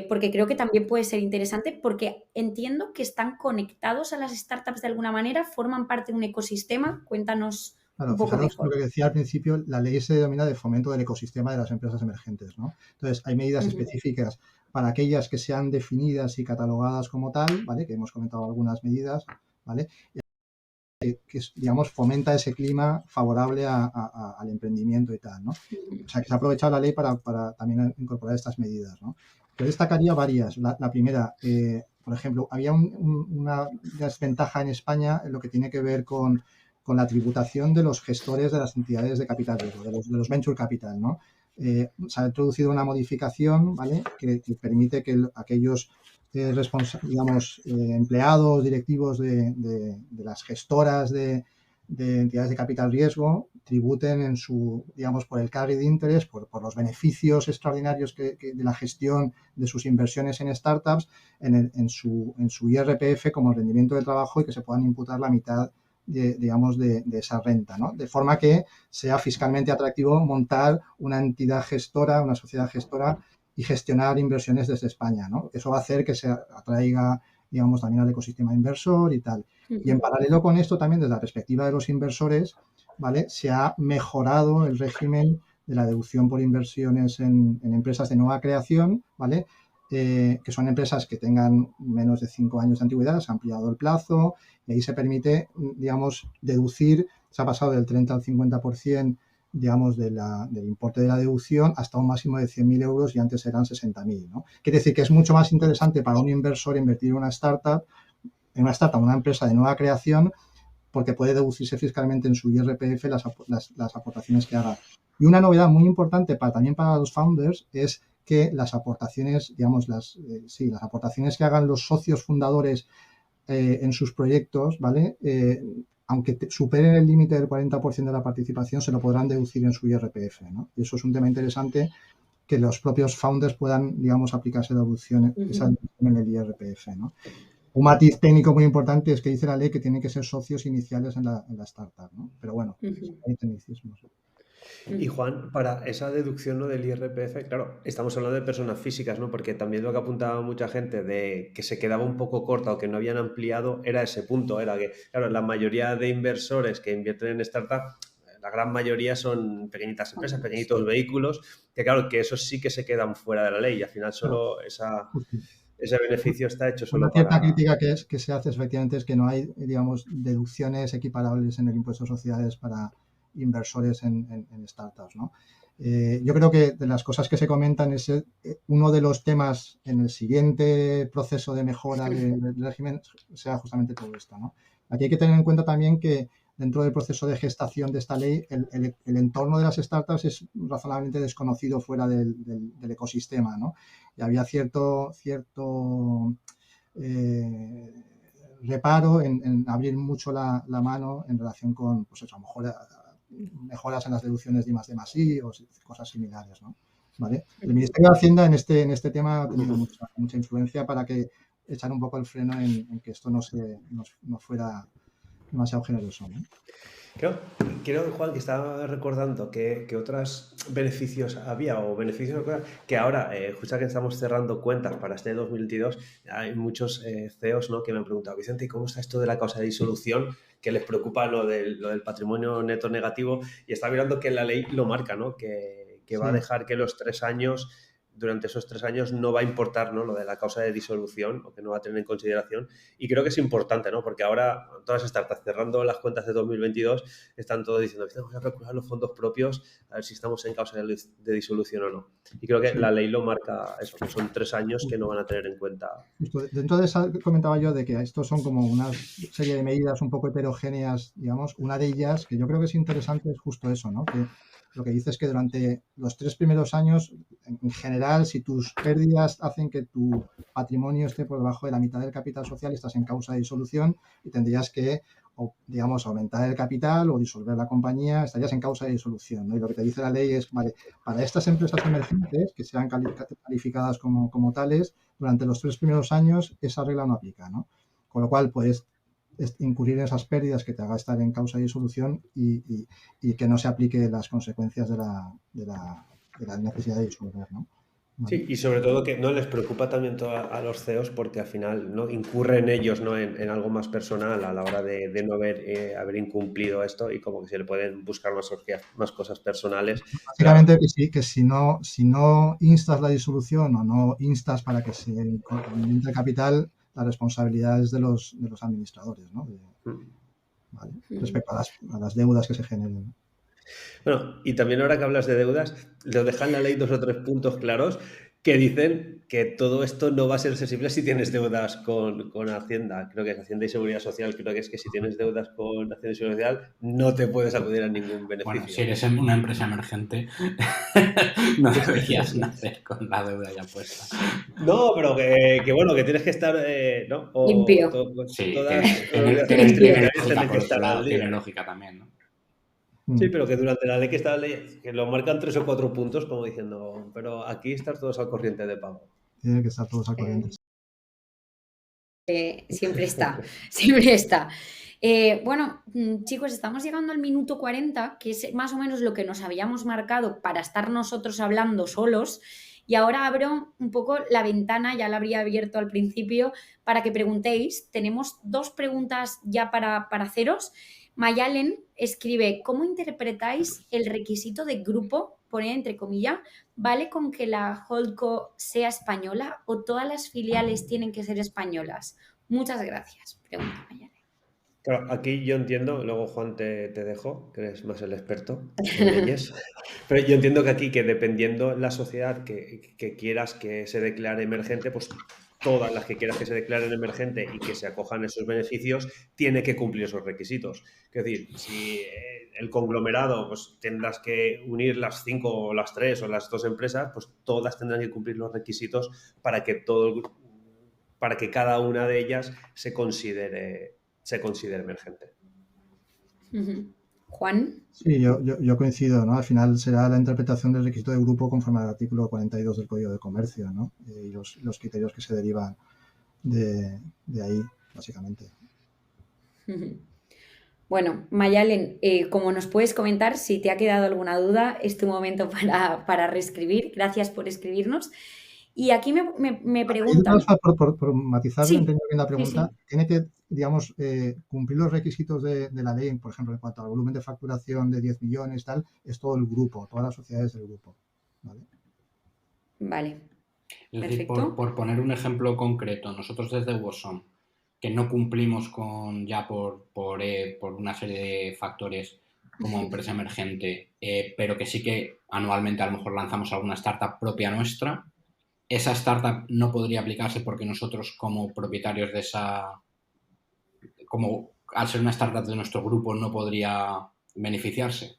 porque creo que también puede ser interesante, porque entiendo que están conectados a las startups de alguna manera, forman parte de un ecosistema. Cuéntanos Claro, un poco fijaros mejor. lo que decía al principio, la ley se denomina de fomento del ecosistema de las empresas emergentes, ¿no? Entonces, hay medidas específicas para aquellas que sean definidas y catalogadas como tal, ¿vale?, que hemos comentado algunas medidas, ¿vale?, que digamos, fomenta ese clima favorable al emprendimiento y tal, ¿no? O sea, que se ha aprovechado la ley para también incorporar estas medidas, ¿no? Yo destacaría varias. La primera, por ejemplo, había una desventaja en España en lo que tiene que ver con la tributación de los gestores de las entidades de capital riesgo, de los venture capital, ¿no? Se ha introducido una modificación, ¿vale?, que permite que aquellos digamos, empleados, directivos de las gestoras de entidades de capital riesgo tributen en su, digamos, por el carried interest, por los beneficios extraordinarios de la gestión de sus inversiones en startups, en su IRPF como rendimiento de trabajo, y que se puedan imputar la mitad digamos, de esa renta, ¿no? De forma que sea fiscalmente atractivo montar una entidad gestora, una sociedad gestora, y gestionar inversiones desde España, ¿no? Eso va a hacer que se atraiga, digamos, también al ecosistema inversor y tal. Y en paralelo con esto, también desde la perspectiva de los inversores, ¿vale?, se ha mejorado el régimen de la deducción por inversiones en empresas de nueva creación, ¿vale?, que son empresas que tengan menos de 5 años de antigüedad. Se ha ampliado el plazo y ahí se permite, digamos, deducir, se ha pasado del 30 al 50%, digamos, del importe de la deducción hasta un máximo de 100.000 euros, y antes eran 60.000, ¿no? Quiere decir que es mucho más interesante para un inversor invertir en una startup, una empresa de nueva creación, porque puede deducirse fiscalmente en su IRPF las aportaciones que haga. Y una novedad muy importante también para los founders es que las aportaciones, digamos, las aportaciones que hagan los socios fundadores en sus proyectos, ¿vale?, aunque superen el límite del 40% de la participación, se lo podrán deducir en su IRPF, ¿no? Y eso es un tema interesante, que los propios founders puedan, digamos, aplicarse esa deducción en el IRPF, ¿no? Un matiz técnico muy importante es que dice la ley que tienen que ser socios iniciales en la startup, ¿no? Pero bueno, hay tecnicismos. Y Juan, para esa deducción, ¿no?, del IRPF, claro, estamos hablando de personas físicas, ¿no? Porque también lo que apuntaba mucha gente de que se quedaba un poco corta o que no habían ampliado era ese punto, era que, claro, la mayoría de inversores que invierten en startup, la gran mayoría son pequeñitas empresas, pequeñitos vehículos, que claro, que esos sí que se quedan fuera de la ley y al final solo ese beneficio está hecho solo Una cierta para... crítica que se hace efectivamente es que no hay, digamos, deducciones equiparables en el impuesto de sociedades para inversores en startups, ¿no? Yo creo que de las cosas que se comentan es uno de los temas en el siguiente proceso de mejora del régimen sea justamente todo esto, ¿no? Aquí hay que tener en cuenta también que dentro del proceso de gestación de esta ley, el entorno de las startups es razonablemente desconocido fuera del ecosistema, ¿no? Y había cierto reparo en abrir mucho la mano en relación con, pues eso, a lo mejor mejoras en las deducciones de I+D+I o cosas similares, ¿no? ¿Vale? El Ministerio de Hacienda en este tema ha tenido mucha influencia para que echar un poco el freno en que esto no fuera demasiado generoso, ¿no? Creo, Juan, que estaba recordando que otros beneficios había o beneficios que ahora, justo que estamos cerrando cuentas para este 2022, hay muchos CEOs, ¿no?, que me han preguntado, Vicente, ¿y cómo está esto de la causa de disolución? Que les preocupa lo del patrimonio neto negativo, y está mirando que la ley lo marca, ¿no? Que va a dejar que durante esos 3 años no va a importar, ¿no?, lo de la causa de disolución, o que no va a tener en consideración. Y creo que es importante, ¿no? Porque ahora todas las startups cerrando las cuentas de 2022 están todos diciendo, vamos a recuperar los fondos propios a ver si estamos en causa de disolución o no. Y creo que la ley lo marca eso, que son 3 años que no van a tener en cuenta. Justo, dentro de eso comentaba yo de que estos son como una serie de medidas un poco heterogéneas, digamos. Una de ellas, que yo creo que es interesante, es justo eso, ¿no? Que lo que dice es que durante los 3 primeros años, en general, si tus pérdidas hacen que tu patrimonio esté por debajo de la mitad del capital social, estás en causa de disolución y tendrías que, digamos, aumentar el capital o disolver la compañía, estarías en causa de disolución, ¿no? Y lo que te dice la ley es, vale, para estas empresas emergentes que sean calificadas como tales, durante los 3 primeros años esa regla no aplica, ¿no? Con lo cual puedes incurrir en esas pérdidas que te haga estar en causa de disolución y que no se aplique las consecuencias de la necesidad de disolver, ¿no? Vale. Sí, y sobre todo que no les preocupa también a los CEOs porque al final no incurren ellos, ¿no?, en algo más personal a la hora de no haber incumplido esto, y como que se le pueden buscar más cosas personales. Básicamente que si no instas la disolución o no instas para que se aumente el capital, la responsabilidad es de los administradores, ¿no? Vale. Respecto a las deudas que se generen. Bueno, y también ahora que hablas de deudas, lo dejan en la ley 2 o 3 puntos claros que dicen que todo esto no va a ser accesible si tienes deudas con Hacienda. Creo que es Hacienda y Seguridad Social. Creo que es que si tienes deudas con Hacienda y Seguridad Social no te puedes acudir a ningún beneficio. Bueno, si eres una empresa emergente, no deberías nacer con la deuda ya puesta. No, pero que bueno, que tienes que estar, ¿no? Limpio. Sí, tiene lógica también, ¿no? Sí, pero que durante la ley que lo marcan 3 o 4 puntos como diciendo, pero aquí están todos al corriente de pago. Tienen que estar todos al corriente. Siempre está, siempre está. Bueno, chicos, estamos llegando al minuto 40, que es más o menos lo que nos habíamos marcado para estar nosotros hablando solos. Y ahora abro un poco la ventana, ya la habría abierto al principio, para que preguntéis. Tenemos 2 preguntas ya para haceros. Mayalen escribe, ¿cómo interpretáis el requisito de grupo, pone entre comillas, ¿vale con que la holdco sea española o todas las filiales tienen que ser españolas? Muchas gracias, pregunta Mayalen. Claro, aquí yo entiendo, luego Juan te dejo, que eres más el experto en leyes, pero yo entiendo que aquí, que dependiendo la sociedad que quieras que se declare emergente, pues todas las que quieras que se declaren emergente y que se acojan esos beneficios, tiene que cumplir esos requisitos. Es decir, si el conglomerado, pues tendrás que unir las 5 o las 3 o las 2 empresas, pues todas tendrán que cumplir los requisitos para que cada una de ellas se considere emergente. Juan. Sí, yo coincido, ¿no? Al final será la interpretación del requisito de grupo conforme al artículo 42 del Código de Comercio, ¿no? Y los criterios que se derivan de ahí, básicamente. Bueno, Mayalen, como nos puedes comentar, si te ha quedado alguna duda, es tu momento para reescribir. Gracias por escribirnos. Y aquí me preguntan. Por matizar, Sí, entendiendo bien la pregunta, sí. tiene que, digamos, cumplir los requisitos de la ley, por ejemplo, en cuanto al volumen de facturación de 10 millones, tal, es todo el grupo, todas las sociedades del grupo. ¿Vale? Vale. Es decir, Perfecto. por poner un ejemplo concreto, nosotros desde Wosom, que no cumplimos por una serie de factores como empresa emergente, pero que sí que anualmente a lo mejor lanzamos alguna startup propia nuestra, esa startup no podría aplicarse porque nosotros como propietarios de esa, como al ser una startup de nuestro grupo no podría beneficiarse.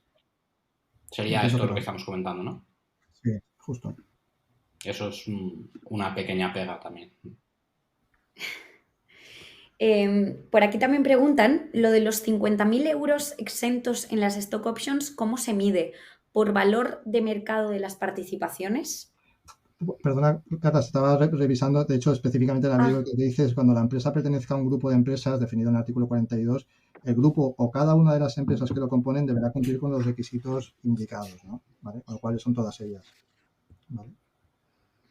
Sería Entiendo esto que lo que no. estamos comentando, ¿no? Sí, justo. Eso es una pequeña pega también. Por aquí también preguntan lo de los 50.000 euros exentos en las stock options, ¿cómo se mide? ¿Por valor de mercado de las participaciones? Perdona, Carla, estaba revisando, de hecho, específicamente la ley Ah, lo que dice es cuando la empresa pertenezca a un grupo de empresas definido en el artículo 42, el grupo o cada una de las empresas que lo componen deberá cumplir con los requisitos indicados, ¿no? ¿Vale? Con lo cual son todas ellas. ¿Vale?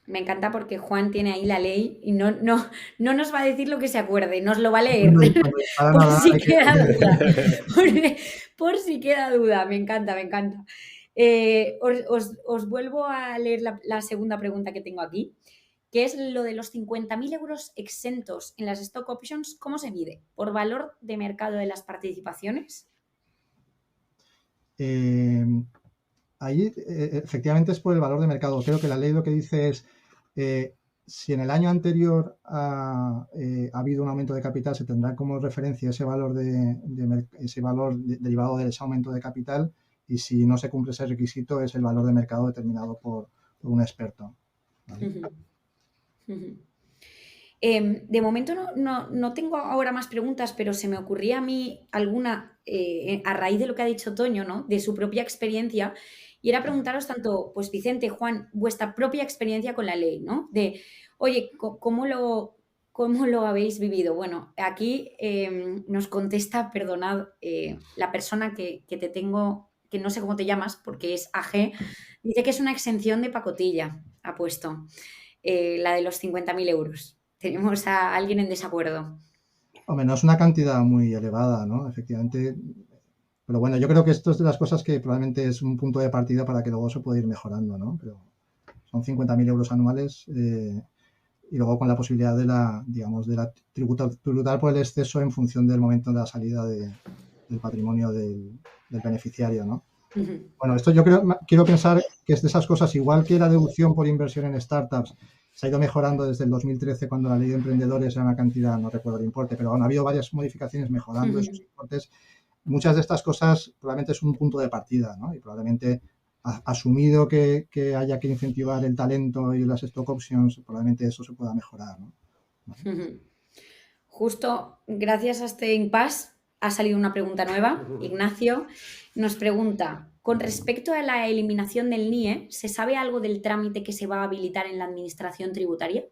me encanta porque Juan tiene ahí la ley y no nos va a decir lo que se acuerde, nos lo va a leer Para por nada, si hay que... queda duda. Por si queda duda, me encanta, me encanta. Os vuelvo a leer la segunda pregunta que tengo aquí, que es lo de los 50.000 euros exentos en las stock options, ¿cómo se mide? ¿Por valor de mercado de las participaciones? Ahí efectivamente es por el valor de mercado. Creo que la ley lo que dice es si en el año anterior ha habido un aumento de capital, se tendrá como referencia ese valor ese valor derivado de ese aumento de capital, y si no se cumple ese requisito es el valor de mercado determinado por un experto. ¿Vale? De momento no tengo ahora más preguntas, pero se me ocurría a mí alguna a raíz de lo que ha dicho Toño, ¿no? De su propia experiencia, y era preguntaros tanto, pues Vicente, Juan, vuestra propia experiencia con la ley, ¿no? De, oye, ¿cómo lo habéis vivido? Bueno, aquí nos contesta, perdonad, la persona que te tengo, que no sé cómo te llamas, porque es AG, dice que es una exención de pacotilla, ha puesto, la de los 50.000 euros. Tenemos a alguien en desacuerdo. Hombre, no es una cantidad muy elevada, ¿no? Efectivamente. Pero bueno, yo creo que esto es de las cosas que probablemente es un punto de partida para que luego se pueda ir mejorando, ¿no? Pero son 50.000 euros anuales y luego con la posibilidad de tributar por el exceso en función del momento de la salida del patrimonio del beneficiario, ¿no? Bueno, esto yo quiero pensar que es de esas cosas, igual que la deducción por inversión en startups se ha ido mejorando desde el 2013 cuando la ley de emprendedores era una cantidad, no recuerdo el importe, pero han habido varias modificaciones mejorando esos importes. Muchas de estas cosas probablemente es un punto de partida, ¿no? Y probablemente asumido que haya que incentivar el talento y las stock options, probablemente eso se pueda mejorar, ¿no? ¿Vale? Justo gracias a este impasse ha salido una pregunta nueva. Ignacio nos pregunta, con respecto a la eliminación del NIE, ¿se sabe algo del trámite que se va a habilitar en la administración tributaria?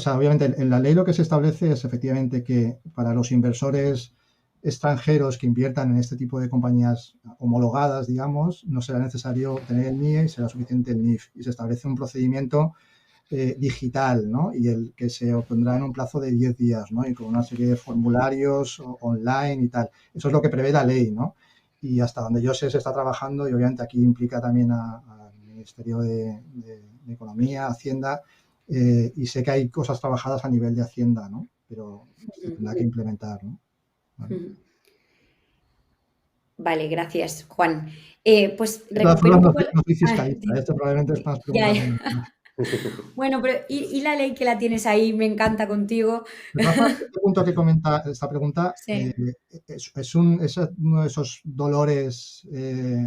Obviamente en la ley lo que se establece es efectivamente que para los inversores extranjeros que inviertan en este tipo de compañías homologadas, digamos, no será necesario tener el NIE y será suficiente el NIF. Y se establece un procedimiento digital, ¿no? Y el que se obtendrá en un plazo de 10 días, ¿no? Y con una serie de formularios online y tal. Eso es lo que prevé la ley, ¿no? Y hasta donde yo sé se está trabajando, y obviamente aquí implica también al Ministerio de Economía, Hacienda, y sé que hay cosas trabajadas a nivel de Hacienda, ¿no? Pero se tendrá que implementar, ¿no? ¿Vale? Vale, gracias, Juan. Pues De todas recupero formas, un poco... no soy fiscalista, esto probablemente es más Ya, preguntas. Bueno, pero ¿y la ley que la tienes ahí? Me encanta contigo. De todas formas, este punto que comenta esta pregunta Sí. es uno de esos dolores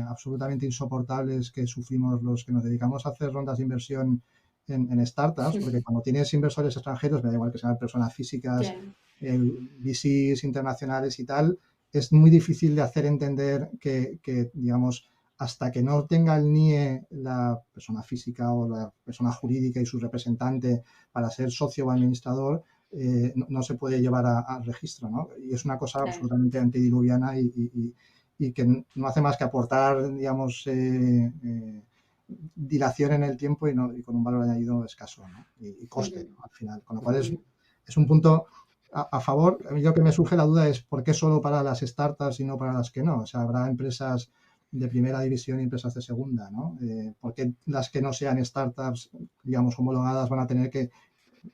absolutamente insoportables que sufrimos los que nos dedicamos a hacer rondas de inversión en startups, porque cuando tienes inversores extranjeros, me da igual que sean personas físicas Claro. VCs internacionales y tal, es muy difícil de hacer entender que, digamos, hasta que no tenga el NIE la persona física o la persona jurídica y su representante para ser socio o administrador, no se puede llevar al registro, ¿no? Y es una cosa absolutamente antediluviana y que no hace más que aportar, digamos, dilación en el tiempo y con un valor añadido escaso, ¿no? Y coste, ¿no? Al final. Con lo cual es un punto a favor. A mí lo que me surge la duda es por qué solo para las startups y no para las que no. O sea, habrá empresas de primera división y empresas de segunda, ¿no? ¿Por qué las que no sean startups, digamos, homologadas van a tener que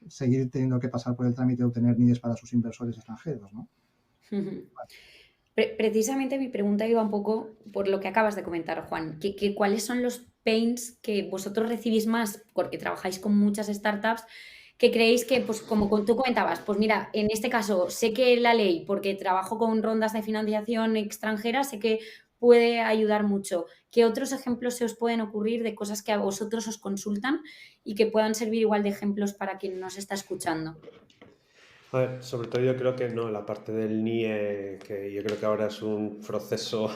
seguir teniendo que pasar por el trámite de obtener NIEs para sus inversores extranjeros, ¿no? Precisamente mi pregunta iba un poco por lo que acabas de comentar, Juan. ¿Cuáles son los pains que vosotros recibís más porque trabajáis con muchas startups que creéis que, pues como tú comentabas, pues mira, en este caso sé que la ley, porque trabajo con rondas de financiación extranjera, sé que puede ayudar mucho? ¿Qué otros ejemplos se os pueden ocurrir de cosas que a vosotros os consultan y que puedan servir igual de ejemplos para quien nos está escuchando? A ver, sobre todo yo creo que no, la parte del NIE, que yo creo que ahora es un proceso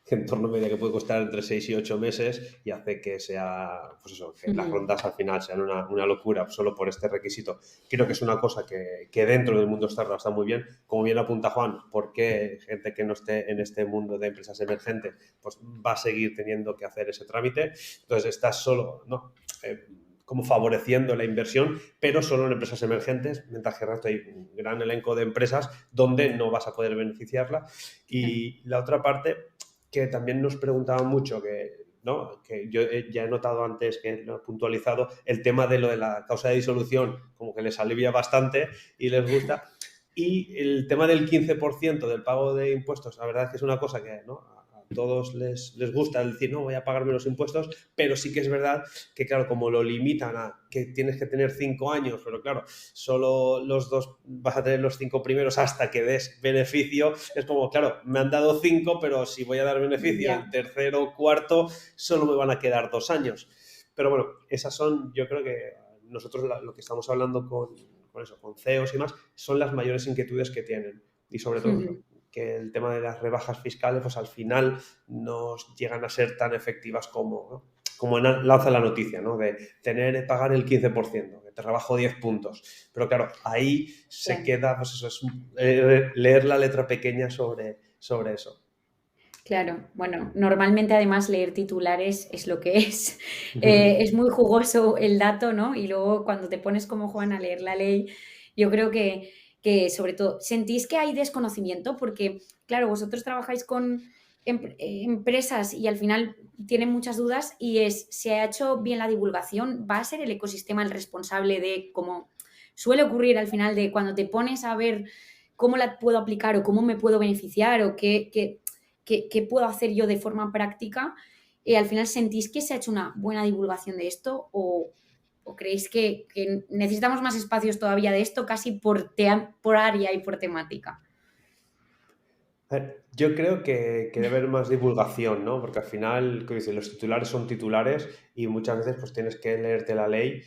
en torno a media que puede costar entre 6 y 8 meses y hace que sea, pues eso, que las rondas al final sean una locura solo por este requisito. Creo que es una cosa que dentro del mundo startup está muy bien. Como bien apunta Juan, ¿por qué gente que no esté en este mundo de empresas emergentes pues va a seguir teniendo que hacer ese trámite? Entonces estás solo, ¿no? Como favoreciendo la inversión, pero solo en empresas emergentes, mientras que el resto hay un gran elenco de empresas donde no vas a poder beneficiarla. Y la otra parte, que también nos preguntaban mucho, ¿no? Que yo ya he notado antes que lo he puntualizado, el tema de lo de la causa de disolución, como que les alivia bastante y les gusta. Y el tema del 15% del pago de impuestos, la verdad es que es una cosa que, ¿no?, todos les gusta decir, no, voy a pagar menos impuestos, pero sí que es verdad que, claro, como lo limitan a que tienes que tener 5 años, pero claro, solo vas a tener los 5 primeros hasta que des beneficio, es como, claro, me han dado 5, pero si voy a dar beneficio en tercero o cuarto, solo me van a quedar 2 años. Pero bueno, esas son, yo creo que nosotros lo que estamos hablando con CEOs y más, son las mayores inquietudes que tienen. Y sobre todo, que el tema de las rebajas fiscales, pues al final no llegan a ser tan efectivas como, ¿no?, como lanza la noticia, ¿no?, de pagar el 15%, que te rebajo 10 puntos. Pero claro, ahí se queda, pues eso, es leer la letra pequeña sobre eso. Claro, bueno, normalmente además leer titulares es lo que es. Es muy jugoso el dato, ¿no? Y luego cuando te pones como Juan a leer la ley, yo creo que sobre todo, ¿sentís que hay desconocimiento? Porque, claro, vosotros trabajáis con empresas y al final tienen muchas dudas y ¿se ha hecho bien la divulgación? ¿Va a ser el ecosistema el responsable de, como suele ocurrir al final, de cuando te pones a ver cómo la puedo aplicar o cómo me puedo beneficiar o qué puedo hacer yo de forma práctica? ¿Al final sentís que se ha hecho una buena divulgación de esto o creéis que necesitamos más espacios todavía de esto, casi por área y por temática? Yo creo que debe haber más divulgación, ¿no? Porque al final, como dice, los titulares son titulares y muchas veces pues tienes que leerte la ley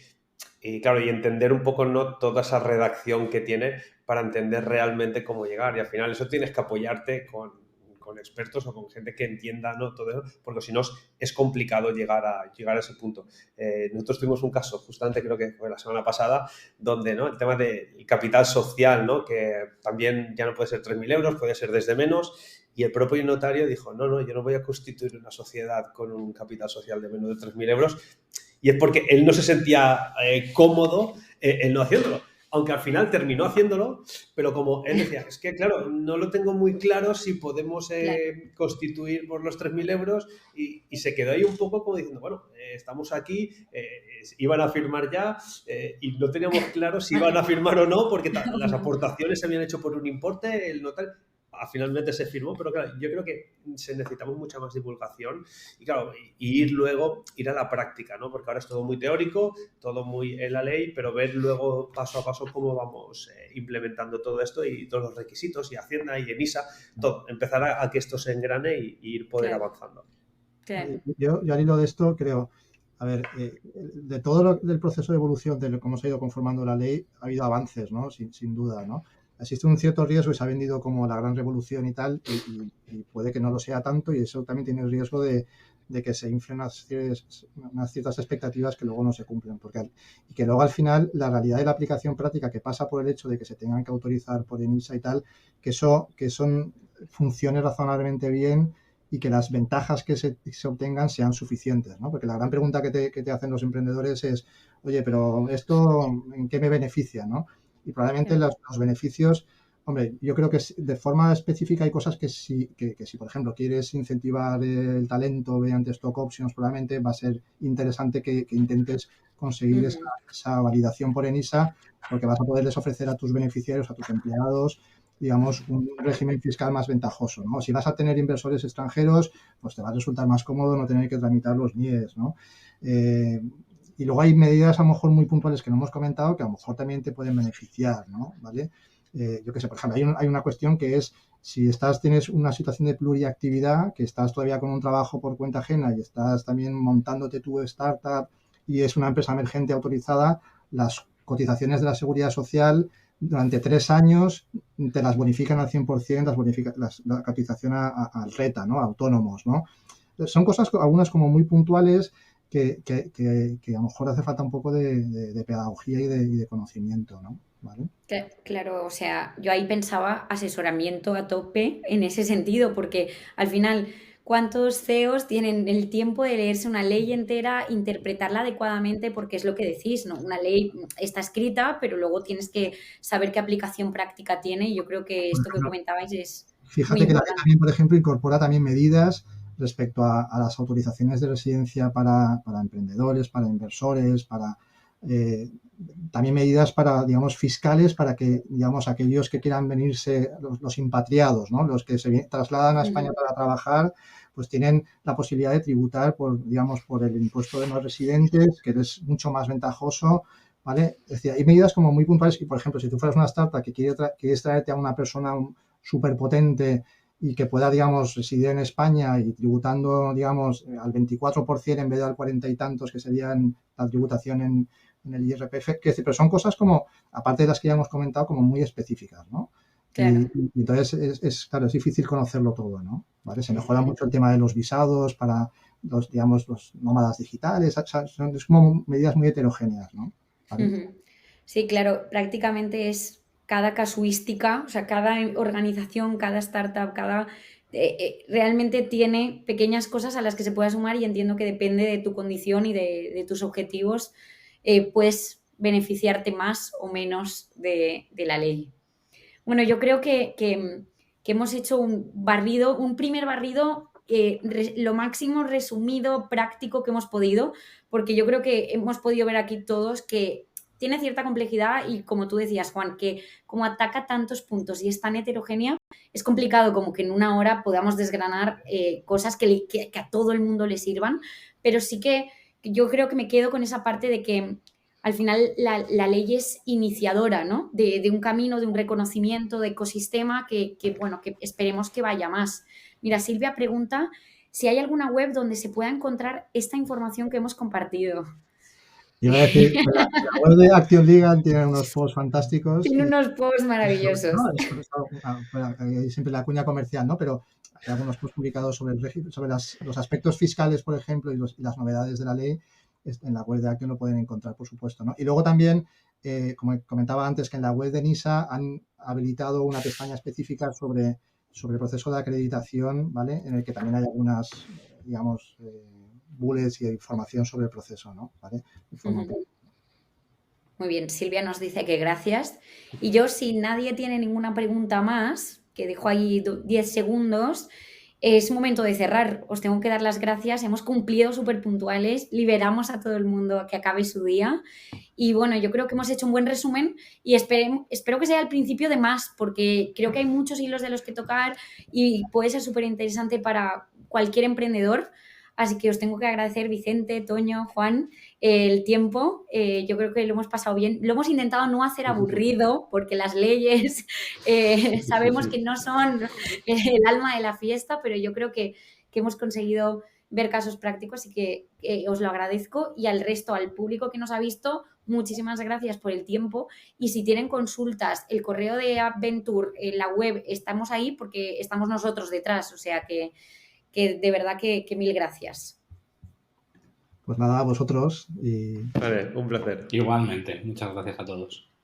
y, claro, y entender un poco, ¿no?, toda esa redacción que tiene para entender realmente cómo llegar. Y al final eso tienes que apoyarte con expertos o con gente que entienda, ¿no?, todo eso, porque si no es complicado llegar a ese punto. Nosotros tuvimos un caso, justamente creo que fue la semana pasada, donde, ¿no?, el tema del capital social, ¿no?, que también ya no puede ser 3.000 euros, puede ser desde menos, y el propio notario dijo, no, yo no voy a constituir una sociedad con un capital social de menos de 3.000 euros, y es porque él no se sentía cómodo en no haciéndolo. Aunque al final terminó haciéndolo, pero como él decía, es que claro, no lo tengo muy claro si podemos constituir por los 3.000 euros y se quedó ahí un poco como diciendo, bueno, estamos aquí, iban a firmar ya y no teníamos claro si iban a firmar o no porque las aportaciones se habían hecho por un importe, el notario... Finalmente se firmó, pero claro, yo creo que necesitamos mucha más divulgación y claro, ir a la práctica, ¿no? Porque ahora es todo muy teórico, todo muy en la ley, pero ver luego paso a paso cómo vamos implementando todo esto y todos los requisitos y Hacienda y ENISA, todo, empezar a que esto se engrane y ir poder avanzando. Claro. Yo al hilo de esto creo, a ver, de todo del proceso de evolución de cómo se ha ido conformando la ley, ha habido avances, ¿no? Sin duda, ¿no? existe un cierto riesgo y se ha vendido como la gran revolución y tal, y puede que no lo sea tanto, y eso también tiene el riesgo de que se inflen unas ciertas expectativas que luego no se cumplen. Y que luego al final la realidad de la aplicación práctica, que pasa por el hecho de que se tengan que autorizar por ENISA y tal, que son funcione razonablemente bien y que las ventajas que se obtengan sean suficientes, ¿no? Porque la gran pregunta que te hacen los emprendedores es, oye, pero ¿esto en qué me beneficia, no? Y probablemente los beneficios, hombre, yo creo que de forma específica hay cosas que si, por ejemplo, quieres incentivar el talento mediante stock options, probablemente va a ser interesante que intentes conseguir esa validación por ENISA, porque vas a poderles ofrecer a tus beneficiarios, a tus empleados, digamos, un régimen fiscal más ventajoso, ¿no? Si vas a tener inversores extranjeros, pues te va a resultar más cómodo no tener que tramitar los NIEs, ¿no? Y luego hay medidas a lo mejor muy puntuales que no hemos comentado que a lo mejor también te pueden beneficiar, ¿no? ¿Vale? Yo qué sé, por ejemplo, hay una cuestión que es si tienes una situación de pluriactividad, que estás todavía con un trabajo por cuenta ajena y estás también montándote tu startup y es una empresa emergente autorizada, las cotizaciones de la seguridad social durante 3 años te las bonifican al 100%, la cotización al RETA, ¿no? A autónomos, ¿no? Son cosas, algunas como muy puntuales que a lo mejor hace falta un poco de pedagogía y de conocimiento, ¿no? ¿Vale? Claro, o sea, yo ahí pensaba asesoramiento a tope en ese sentido, porque al final, ¿cuántos CEOs tienen el tiempo de leerse una ley entera, interpretarla adecuadamente? Porque es lo que decís, ¿no? Una ley está escrita, pero luego tienes que saber qué aplicación práctica tiene, y yo creo que esto que comentabais es muy Fíjate que la ley importante. también, por ejemplo, incorpora también medidas respecto a las autorizaciones de residencia para emprendedores, para inversores, también medidas para, digamos, fiscales para que, digamos, aquellos que quieran venirse, los impatriados, ¿no? Los que se trasladan a España para trabajar, pues tienen la posibilidad de tributar digamos, por el impuesto de no residentes, que es mucho más ventajoso, ¿vale? Es decir, hay medidas como muy puntuales y, por ejemplo, si tú fueras una startup que quieres traerte a una persona súper potente y que pueda, digamos, residir en España y tributando, digamos, al 24% en vez de al 40 y tantos que serían la tributación en el IRPF, pero son cosas como, aparte de las que ya hemos comentado, como muy específicas, ¿no? Claro. Y entonces, claro, es difícil conocerlo todo, ¿no? ¿Vale? Se mejora mucho el tema de los visados para digamos, los nómadas digitales, es como medidas muy heterogéneas, ¿no? ¿Vale? Sí, claro, prácticamente es cada casuística, o sea, cada organización, cada startup, realmente tiene pequeñas cosas a las que se pueda sumar y entiendo que depende de tu condición y de tus objetivos, puedes beneficiarte más o menos de la ley. Bueno, yo creo que hemos hecho un primer barrido, lo máximo resumido, práctico que hemos podido, porque yo creo que hemos podido ver aquí todos que tiene cierta complejidad y, como tú decías, Juan, que como ataca tantos puntos y es tan heterogénea, es complicado como que en una hora podamos desgranar cosas que a todo el mundo le sirvan, pero sí que yo creo que me quedo con esa parte de que al final la ley es iniciadora, ¿no? De un camino, de un reconocimiento de ecosistema bueno, que esperemos que vaya más. Mira, Silvia pregunta si hay alguna web donde se pueda encontrar esta información que hemos compartido. Yo voy a decir que la web de Action Legal tiene unos posts fantásticos. Tiene unos posts maravillosos. ¿No? Hay siempre la cuña comercial, ¿no? Pero hay algunos posts publicados sobre los aspectos fiscales, por ejemplo, y las novedades de la ley. En la web de Action lo pueden encontrar, por supuesto, ¿no? Y luego también, como comentaba antes, que en la web de NISA han habilitado una pestaña específica sobre el proceso de acreditación, ¿vale? En el que también hay algunas, digamos, bullets y información sobre el proceso, ¿no? ¿Vale? Muy bien, Silvia nos dice que gracias. Y yo, si nadie tiene ninguna pregunta más, que dejo ahí 10 segundos, es momento de cerrar. Os tengo que dar las gracias. Hemos cumplido súper puntuales, liberamos a todo el mundo a que acabe su día. Y bueno, yo creo que hemos hecho un buen resumen y espero que sea el principio de más, porque creo que hay muchos hilos de los que tocar y puede ser súper interesante para cualquier emprendedor. Así que os tengo que agradecer, Vicente, Toño, Juan, el tiempo. Yo creo que lo hemos pasado bien. Lo hemos intentado no hacer aburrido, porque las leyes sabemos que no son el alma de la fiesta, pero yo creo que hemos conseguido ver casos prácticos y que os lo agradezco. Y al resto, al público que nos ha visto, muchísimas gracias por el tiempo. Y si tienen consultas, el correo de AppVenture, en la web, estamos ahí porque estamos nosotros detrás. O sea que de verdad que mil gracias. Pues nada, a vosotros y Vale, un placer. Igualmente, muchas gracias a todos.